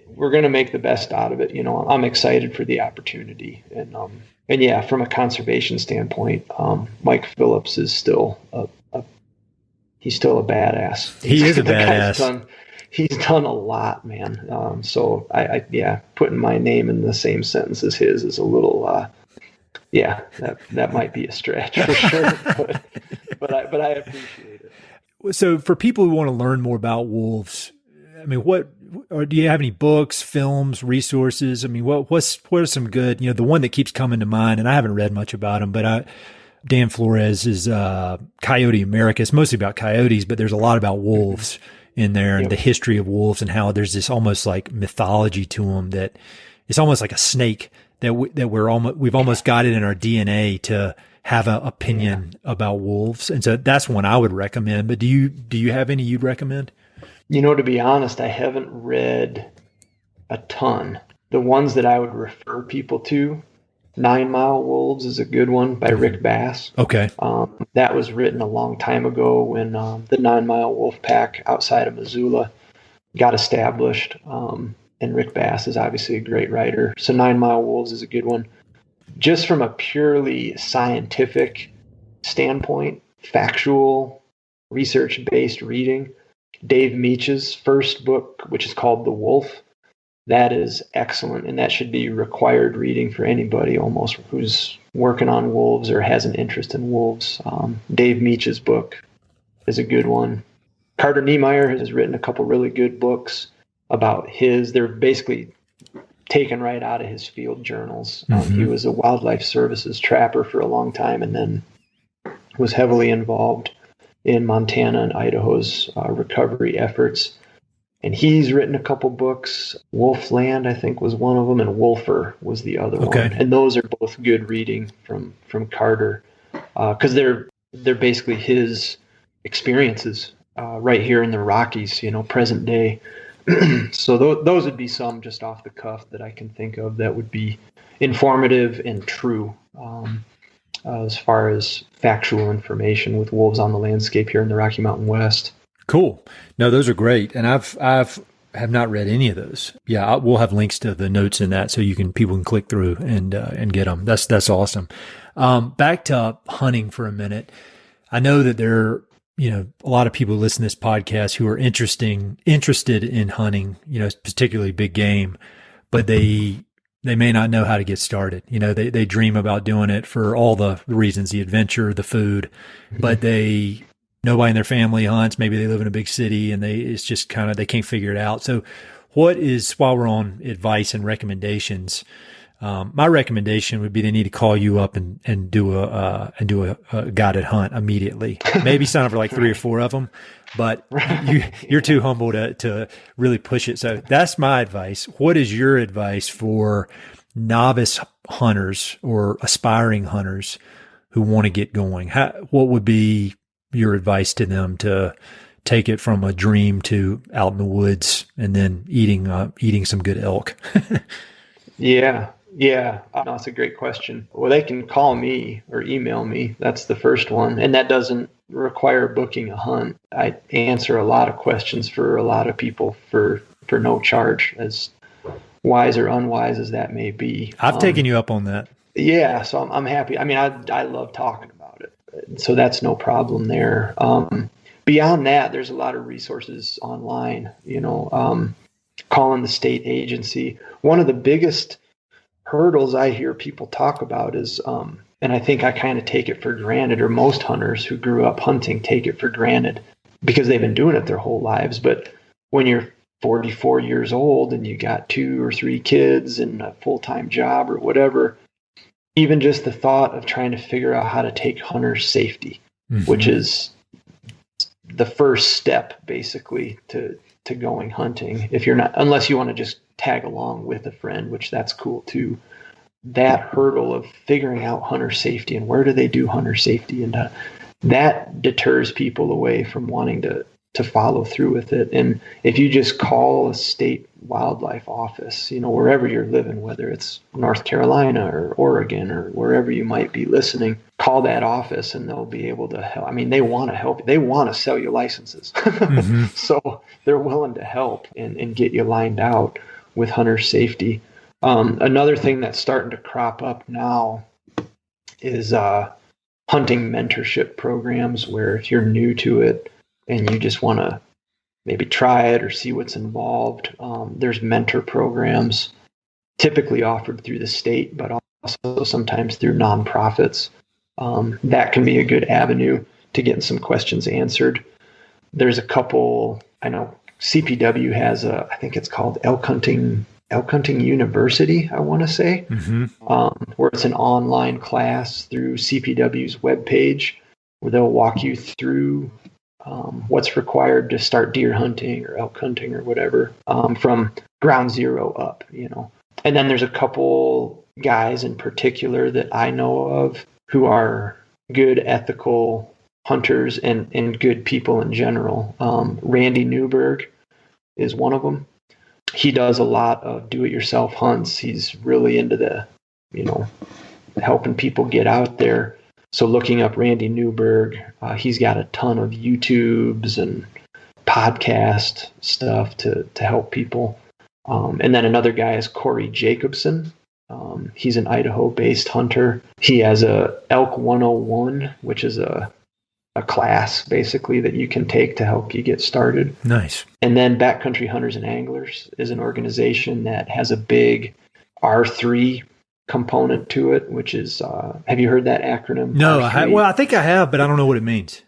we're going to make the best out of it. I'm excited for the opportunity. And yeah, from a conservation standpoint, Mike Phillips is still he's still a badass. He is a badass. He's done a lot, man. So I putting my name in the same sentence as his is a little Yeah, that might be a stretch for sure, but I appreciate it. So for people who want to learn more about wolves, I mean, or do you have any books, films, resources? I mean, what are some good, the one that keeps coming to mind, and I haven't read much about him, but Dan Flores is Coyote America. It's mostly about coyotes, but there's a lot about wolves in there and the history of wolves and how there's this almost like mythology to them that it's almost like a snake that we've almost got it in our DNA to have an opinion about wolves. And so that's one I would recommend. But do you have any you'd recommend? To be honest, I haven't read a ton. The ones that I would refer people to, 9 Mile Wolves is a good one by Rick Bass. Okay. That was written a long time ago when the 9 Mile Wolf Pack outside of Missoula got established. And Rick Bass is obviously a great writer. So 9 Mile Wolves is a good one. Just from a purely scientific standpoint, factual, research-based reading, Dave Meach's first book, which is called The Wolf, that is excellent, and that should be required reading for anybody almost who's working on wolves or has an interest in wolves. Dave Meach's book is a good one. Carter Niemeyer has written a couple really good books about they're basically taken right out of his field journals. He was a wildlife services trapper for a long time and then was heavily involved in Montana and Idaho's recovery efforts. And he's written a couple books. Wolfland, I think, was one of them, and Wolfer was the other one. And those are both good reading from Carter because they're basically his experiences right here in the Rockies, present day. So those would be some just off the cuff that I can think of that would be informative and true as far as factual information with wolves on the landscape here in the Rocky Mountain West. Cool. No, those are great. And I've have not read any of those. Yeah, we'll have links to the notes in that so people can click through and get them. That's awesome. Back to hunting for a minute. I know that there are, a lot of people who listen to this podcast who are interested in hunting, particularly big game, but they may not know how to get started. They dream about doing it for all the reasons, the adventure, the food, but nobody in their family hunts. Maybe they live in a big city and it's just kind of, they can't figure it out. So while we're on advice and recommendations, my recommendation would be they need to call you up and do a guided hunt immediately. Maybe sign up for like 3 or 4 of them, but you're too humble to really push it. So that's my advice. What is your advice for novice hunters or aspiring hunters who want to get going? What would be your advice to them to take it from a dream to out in the woods and then eating some good elk? Yeah. No, that's a great question. Well, they can call me or email me. That's the first one. And that doesn't require booking a hunt. I answer a lot of questions for a lot of people for no charge, as wise or unwise as that may be. I've taken you up on that. Yeah. So I'm happy. I mean, I love talking about it. So that's no problem there. Beyond that, there's a lot of resources online, calling the state agency. One of the biggest hurdles I hear people talk about is, and I think I kind of take it for granted, or most hunters who grew up hunting take it for granted because they've been doing it their whole lives. But when you're 44 years old and you got 2 or 3 kids and a full-time job or whatever, even just the thought of trying to figure out how to take hunter safety, which is the first step basically to going hunting. If you're not, unless you want to just tag along with a friend, which that's cool too. That hurdle of figuring out hunter safety and where do they do hunter safety, and that deters people away from wanting to follow through with it. And if you just call a state wildlife office, wherever you're living, whether it's North Carolina or Oregon or wherever you might be listening, call that office and they'll be able to help. I mean, they want to help. They want to sell you licenses. So they're willing to help and get you lined out with hunter safety. Another thing that's starting to crop up now is hunting mentorship programs, where if you're new to it and you just want to maybe try it or see what's involved, there's mentor programs typically offered through the state, but also sometimes through nonprofits. That can be a good avenue to getting some questions answered. There's a couple, I know CPW has I think it's called Elk Hunting University, I want to say, where it's an online class through CPW's webpage where they'll walk you through what's required to start deer hunting or elk hunting or whatever, from ground zero up, And then there's a couple guys in particular that I know of who are good ethical hunters and good people in general. Randy Newberg is one of them. He does a lot of do-it-yourself hunts. He's really into the, helping people get out there. So looking up Randy Newberg, he's got a ton of YouTubes and podcast stuff to help people. And then another guy is Corey Jacobson. He's an Idaho-based hunter. He has a Elk 101, which is a class basically that you can take to help you get started. Nice. And then Backcountry Hunters and Anglers is an organization that has a big R3 component to it, which is, have you heard that acronym? No, I think I have, but I don't know what it means.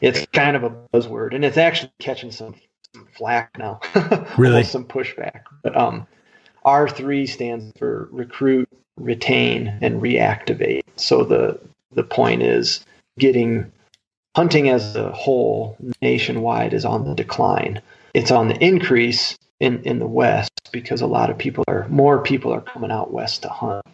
It's kind of a buzzword, and it's actually catching some flack now. Really? Some pushback. But R3 stands for recruit, retain, and reactivate. So the point is hunting as a whole nationwide is on the decline. It's on the increase in the West because more people are coming out West to hunt.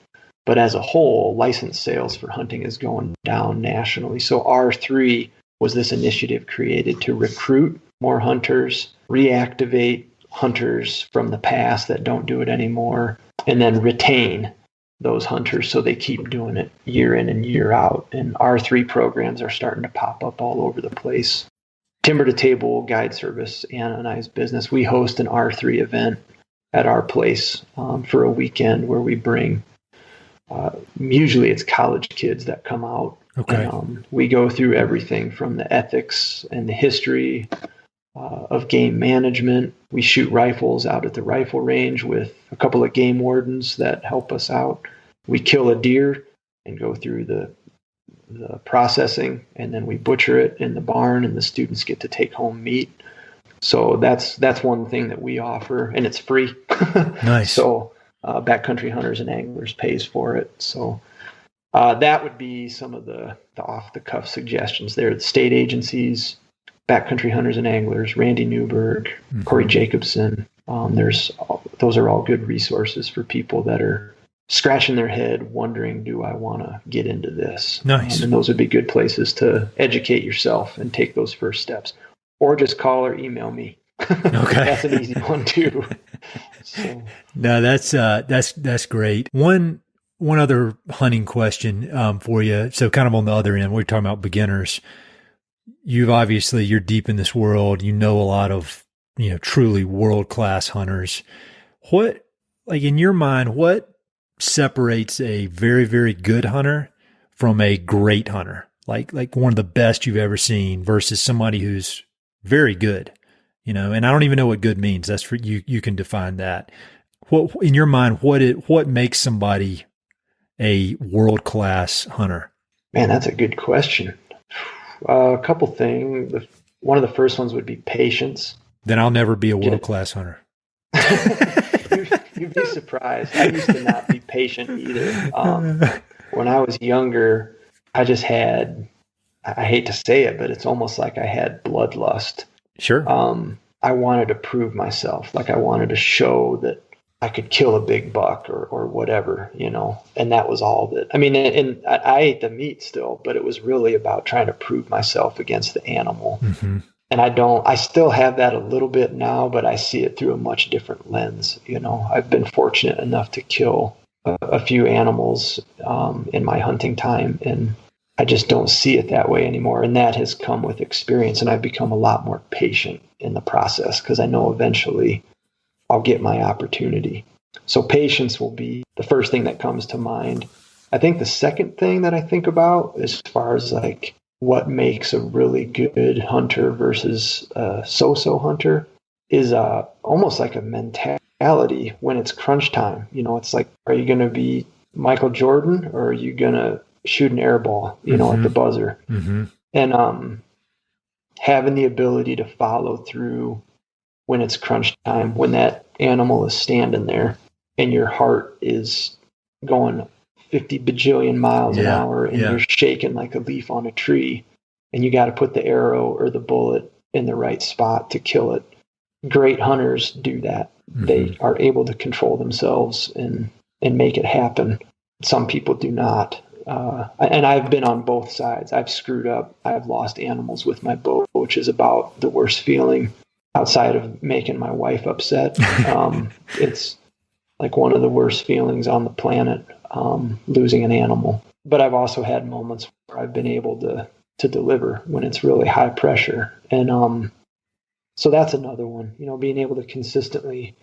But as a whole, license sales for hunting is going down nationally. So R3 was this initiative created to recruit more hunters, reactivate hunters from the past that don't do it anymore, and then retain those hunters so they keep doing it year in and year out. And R3 programs are starting to pop up all over the place. Timber to Table Guide Service, Anna and I's business, we host an R3 event at our place for a weekend where we bring, usually it's college kids that come out. Okay. And, we go through everything from the ethics and the history of game management. We shoot rifles out at the rifle range with a couple of game wardens that help us out. We kill a deer and go through the processing, and then we butcher it in the barn, and the students get to take home meat. So that's one thing that we offer, and it's free. Nice. So Backcountry Hunters and Anglers pays for it. So that would be some of the off-the-cuff suggestions there. The state agencies, Backcountry Hunters and Anglers, Randy Newberg, Corey Jacobson. Those are all good resources for people that are scratching their head, wondering, do I want to get into this? Nice. And those would be good places to educate yourself and take those first steps. Or just call or email me. Okay. That's an easy one too. So. No, that's great. One other hunting question for you. So kind of on the other end, we're talking about beginners. You're deep in this world. You know a lot of, truly world-class hunters. What, in your mind, what separates a very, very good hunter from a great hunter? Like one of the best you've ever seen versus somebody who's very good, and I don't even know what good means. That's for you. You can define that. What, in your mind, what makes somebody a world-class hunter? Man, that's a good question. A couple things. One of the first ones would be patience. Then I'll never be a world-class hunter. You'd be surprised. I used to not be patient either. When I was younger, I just had, I hate to say it, but it's almost like I had bloodlust. Sure. I wanted to prove myself. I wanted to show that I could kill a big buck or whatever, and that was all that. I mean, and I ate the meat still, but it was really about trying to prove myself against the animal. Mm-hmm. And I still have that a little bit now, but I see it through a much different lens. I've been fortunate enough to kill a few animals in my hunting time, and I just don't see it that way anymore. And that has come with experience, and I've become a lot more patient in the process because I know eventually I'll get my opportunity. So patience will be the first thing that comes to mind. I think the second thing that I think about as far as what makes a really good hunter versus a so-so hunter is almost like a mentality when it's crunch time. It's like, are you going to be Michael Jordan, or are you going to shoot an air ball, at the buzzer? Mm-hmm. And having the ability to follow through when it's crunch time, when that animal is standing there and your heart is going 50 bajillion miles an hour and you're shaking like a leaf on a tree, and you got to put the arrow or the bullet in the right spot to kill it. Great hunters do that. Mm-hmm. They are able to control themselves and make it happen. Some people do not. And I've been on both sides. I've screwed up. I've lost animals with my bow, which is about the worst feeling outside of making my wife upset. It's like one of the worst feelings on the planet, losing an animal. But I've also had moments where I've been able to deliver when it's really high pressure. And so that's another one, being able to consistently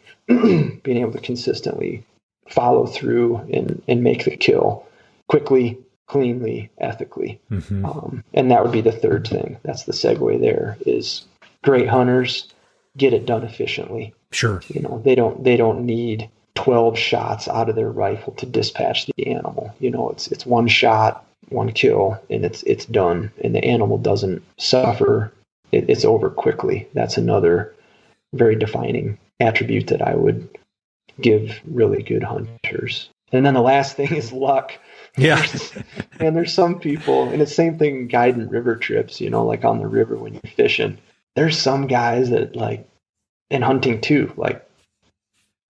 follow through and make the kill quickly, cleanly, ethically. Mm-hmm. And that would be the third thing. That's the segue there, is great hunters get it done efficiently. Sure. They don't need 12 shots out of their rifle to dispatch the animal. It's one shot, one kill, and it's done, and the animal doesn't suffer. It's over quickly. That's another very defining attribute that I would give really good hunters. And then the last thing is luck. Yeah. And there's some people, and it's the same thing guiding river trips, like on the river when you're fishing. There's some guys that, like, and hunting too, like,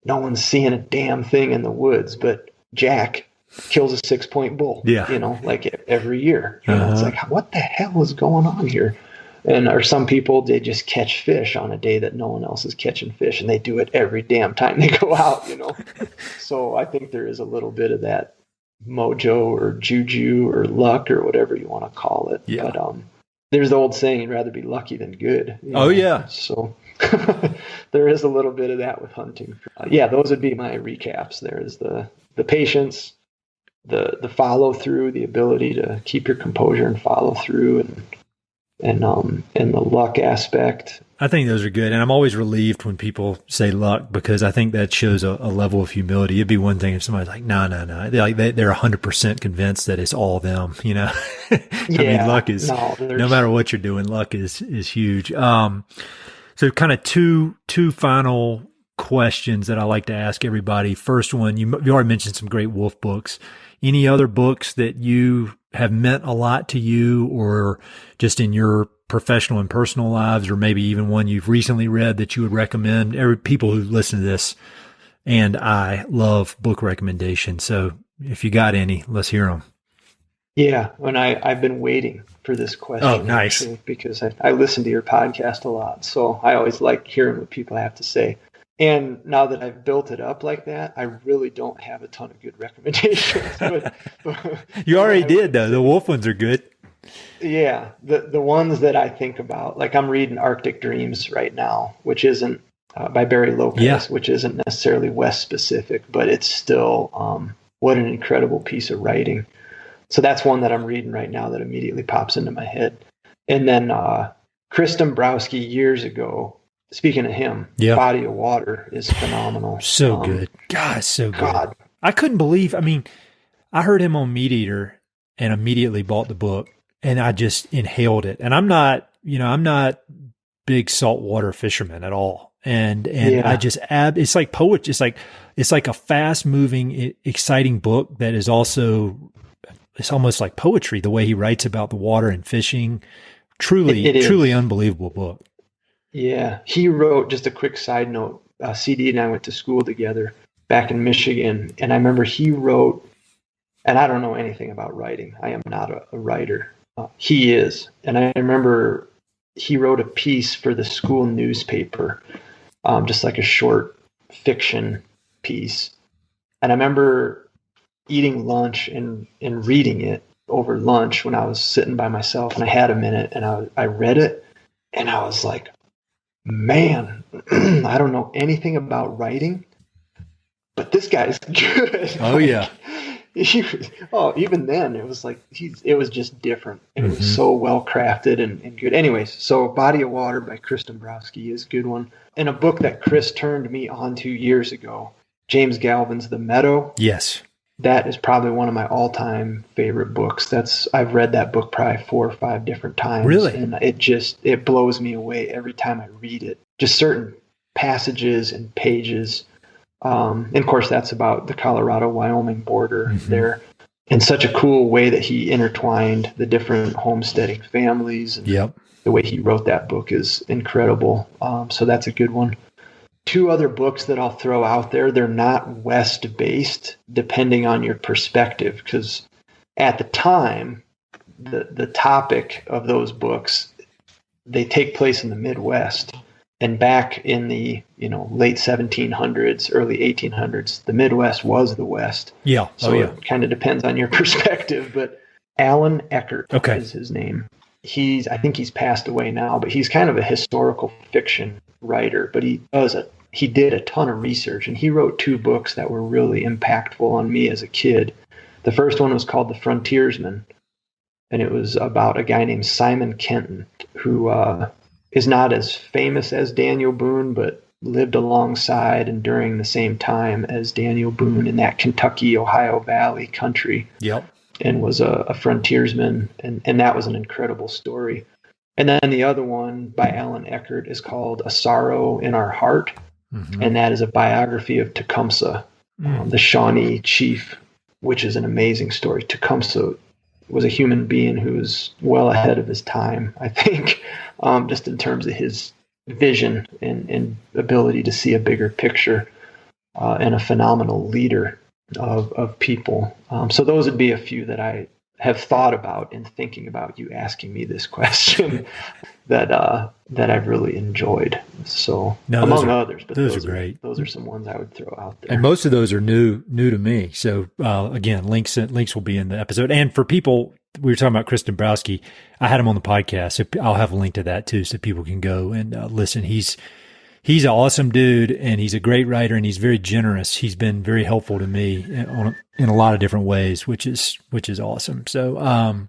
no one's seeing a damn thing in the woods, but Jack kills a 6-point bull, like every year. It's like, what the hell is going on here? And or some people, they just catch fish on a day that no one else is catching fish, and they do it every damn time they go out, So I think there is a little bit of that mojo or juju or luck or whatever you want to call it. Yeah. But there's the old saying, you'd rather be lucky than good. Oh, yeah. So there is a little bit of that with hunting. Those would be my recaps. There is the patience, the follow through, the ability to keep your composure and follow through, and the luck aspect. I think those are good. And I'm always relieved when people say luck, because I think that shows a level of humility. It'd be one thing if somebody's like, no. They're 100% convinced that it's all them, I mean, luck is, no matter what you're doing, luck is huge. So kind of two final questions that I like to ask everybody. First one, you already mentioned some great wolf books. Any other books that you have meant a lot to you, or just in your professional and personal lives, or maybe even one you've recently read that you would recommend? People who listen to this, and I love book recommendations. So if you got any, let's hear them. Yeah. And I've been waiting for this question. Oh, nice. Actually, because I listen to your podcast a lot. So I always like hearing what people have to say. And now that I've built it up like that, I really don't have a ton of good recommendations. But you already did, though. The wolf ones are good. Yeah. The ones that I think about, like I'm reading Arctic Dreams right now, which isn't by Barry Lopez, which isn't necessarily West specific, but it's still what an incredible piece of writing. So that's one that I'm reading right now that immediately pops into my head. And then Chris Dombrowski years ago, speaking of him, Body of Water is phenomenal. So good. God, so good. God. I couldn't believe, I heard him on Meat Eater and immediately bought the book, and I just inhaled it. And I'm not big saltwater fisherman at all. And I just it's like poetry. It's like a fast moving, exciting book that is also, it's almost like poetry, the way he writes about the water and fishing. Truly unbelievable book. Yeah. He wrote, just a quick side note, CD and I went to school together back in Michigan. And I remember he wrote, and I don't know anything about writing. I am not a writer. He is. And I remember he wrote a piece for the school newspaper, just like a short fiction piece. And I remember eating lunch and reading it over lunch when I was sitting by myself, and I had a minute, and I read it, and I was like, man, I don't know anything about writing, but this guy's good. Oh, yeah. Even then it was like, it was just different. It was so well crafted and good. Anyways, so Body of Water by Chris Dombrowski is a good one. And a book that Chris turned me on to years ago, James Galvin's The Meadow. Yes. that is probably one of my all-time favorite books. I've read that book probably 4 or 5 different times. Really? And it blows me away every time I read it. Just certain passages and pages. And of course, that's about the Colorado-Wyoming border there. In such a cool way that he intertwined the different homesteading families. And the way he wrote that book is incredible. So that's a good one. 2 other books that I'll throw out there. They're not West-based, depending on your perspective, because at the time, the topic of those books, they take place in the Midwest. And back in the late 1700s, early 1800s, the Midwest was the West. Yeah. So it kind of depends on your perspective. But Alan Eckert is his name. I think he's passed away now, but he's kind of a historical fiction writer. But he did a ton of research, and he wrote 2 books that were really impactful on me as a kid. The first one was called The Frontiersman, and it was about a guy named Simon Kenton, who is not as famous as Daniel Boone, but lived alongside and during the same time as Daniel Boone in that Kentucky, Ohio Valley country. And was a frontiersman, and that was an incredible story. And then the other one by Alan Eckert is called A Sorrow in Our Heart, and that is a biography of Tecumseh, the Shawnee chief, which is an amazing story. Tecumseh was a human being who was well ahead of his time, I think, just in terms of his vision and ability to see a bigger picture, and a phenomenal leader of people. So those would be a few that I have thought about in thinking about you asking me this question that I've really enjoyed. So among others, but those are great. Those are some ones I would throw out there. And most of those are new to me. So again, links will be in the episode. And for people, we were talking about Chris Dombrowski. I had him on the podcast, so I'll have a link to that too, so people can go and listen. He's an awesome dude, and he's a great writer, and he's very generous. He's been very helpful to me in a lot of different ways, which is awesome. So,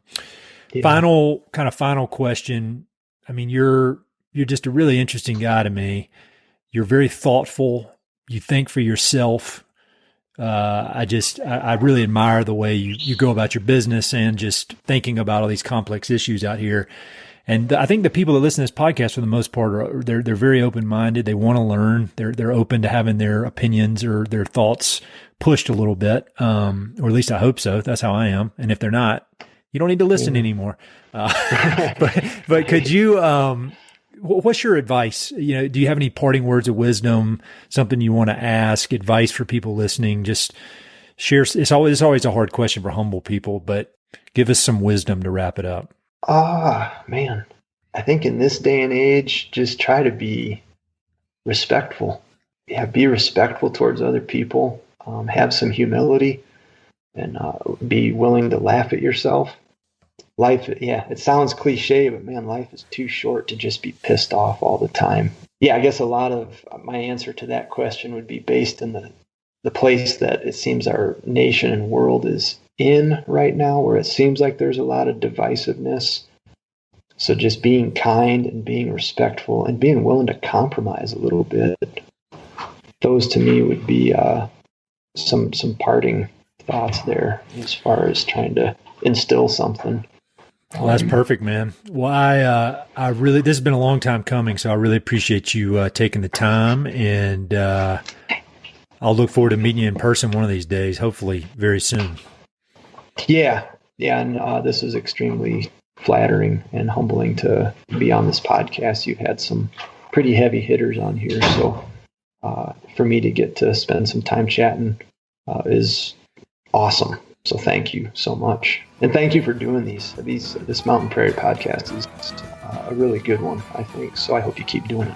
final question. I mean, you're just a really interesting guy to me. You're very thoughtful. You think for yourself. I really admire the way you go about your business and just thinking about all these complex issues out here. And I think the people that listen to this podcast, for the most part, they're very open-minded. They want to learn. They're open to having their opinions or their thoughts pushed a little bit, or at least I hope so. That's how I am. And if they're not, you don't need to listen anymore. But could you? What's your advice? Do you have any parting words of wisdom? Something you want to ask? Advice for people listening? Just share. It's always a hard question for humble people, but give us some wisdom to wrap it up. Man, I think in this day and age, just try to be respectful. Yeah, be respectful towards other people. Have some humility, and be willing to laugh at yourself. Life, it sounds cliche, but man, life is too short to just be pissed off all the time. Yeah, I guess a lot of my answer to that question would be based in the place that it seems our nation and world is in right now, where it seems like there's a lot of divisiveness. So just being kind and being respectful and being willing to compromise a little bit. Those to me would be some parting thoughts there as far as trying to instill something. Well, that's perfect, man. Well, I really, this has been a long time coming, so I really appreciate you taking the time, and I'll look forward to meeting you in person one of these days, hopefully very soon. Yeah, and this is extremely flattering and humbling to be on this podcast. You've had some pretty heavy hitters on here, so for me to get to spend some time chatting is awesome. So thank you so much. And thank you for doing this Mountain Prairie podcast is a really good one, I think. So I hope you keep doing it.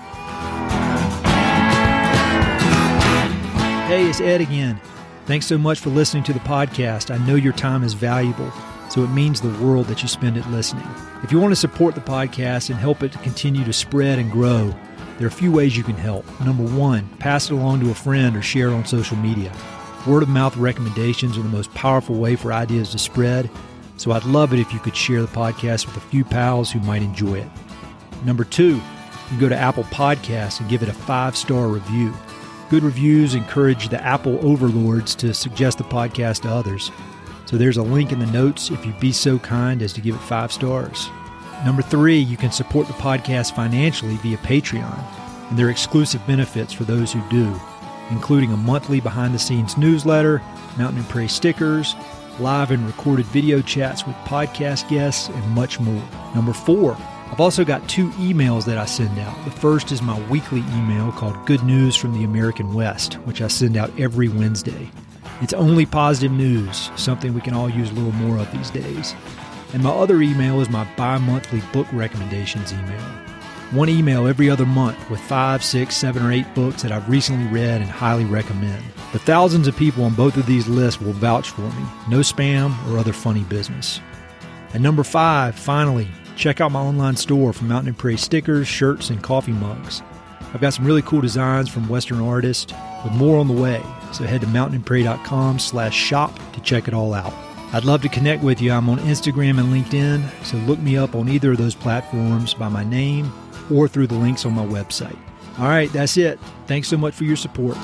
Hey, it's Ed again. Thanks so much for listening to the podcast. I know your time is valuable, so it means the world that you spend it listening. If you want to support the podcast and help it to continue to spread and grow, there are a few ways you can help. Number one, pass it along to a friend or share it on social media. Word-of-mouth recommendations are the most powerful way for ideas to spread, so I'd love it if you could share the podcast with a few pals who might enjoy it. Number two, you can go to Apple Podcasts and give it a 5-star review. Good reviews encourage the Apple overlords to suggest the podcast to others. So there's a link in the notes if you'd be so kind as to give it 5 stars. Number 3, you can support the podcast financially via Patreon, and there are exclusive benefits for those who do, including a monthly behind-the-scenes newsletter, Mountain and Prairie stickers, live and recorded video chats with podcast guests, and much more. Number 4, I've also got 2 emails that I send out. The first is my weekly email called Good News from the American West, which I send out every Wednesday. It's only positive news, something we can all use a little more of these days. And my other email is my bi-monthly book recommendations email. One email every other month with 5, 6, 7, or 8 books that I've recently read and highly recommend. But thousands of people on both of these lists will vouch for me. No spam or other funny business. And number 5, finally, check out my online store for Mountain and Prairie stickers, shirts, and coffee mugs. I've got some really cool designs from Western artists with more on the way. So head to mountainandprairie.com/shop to check it all out. I'd love to connect with you. I'm on Instagram and LinkedIn, so look me up on either of those platforms by my name or through the links on my website. All right, that's it. Thanks so much for your support.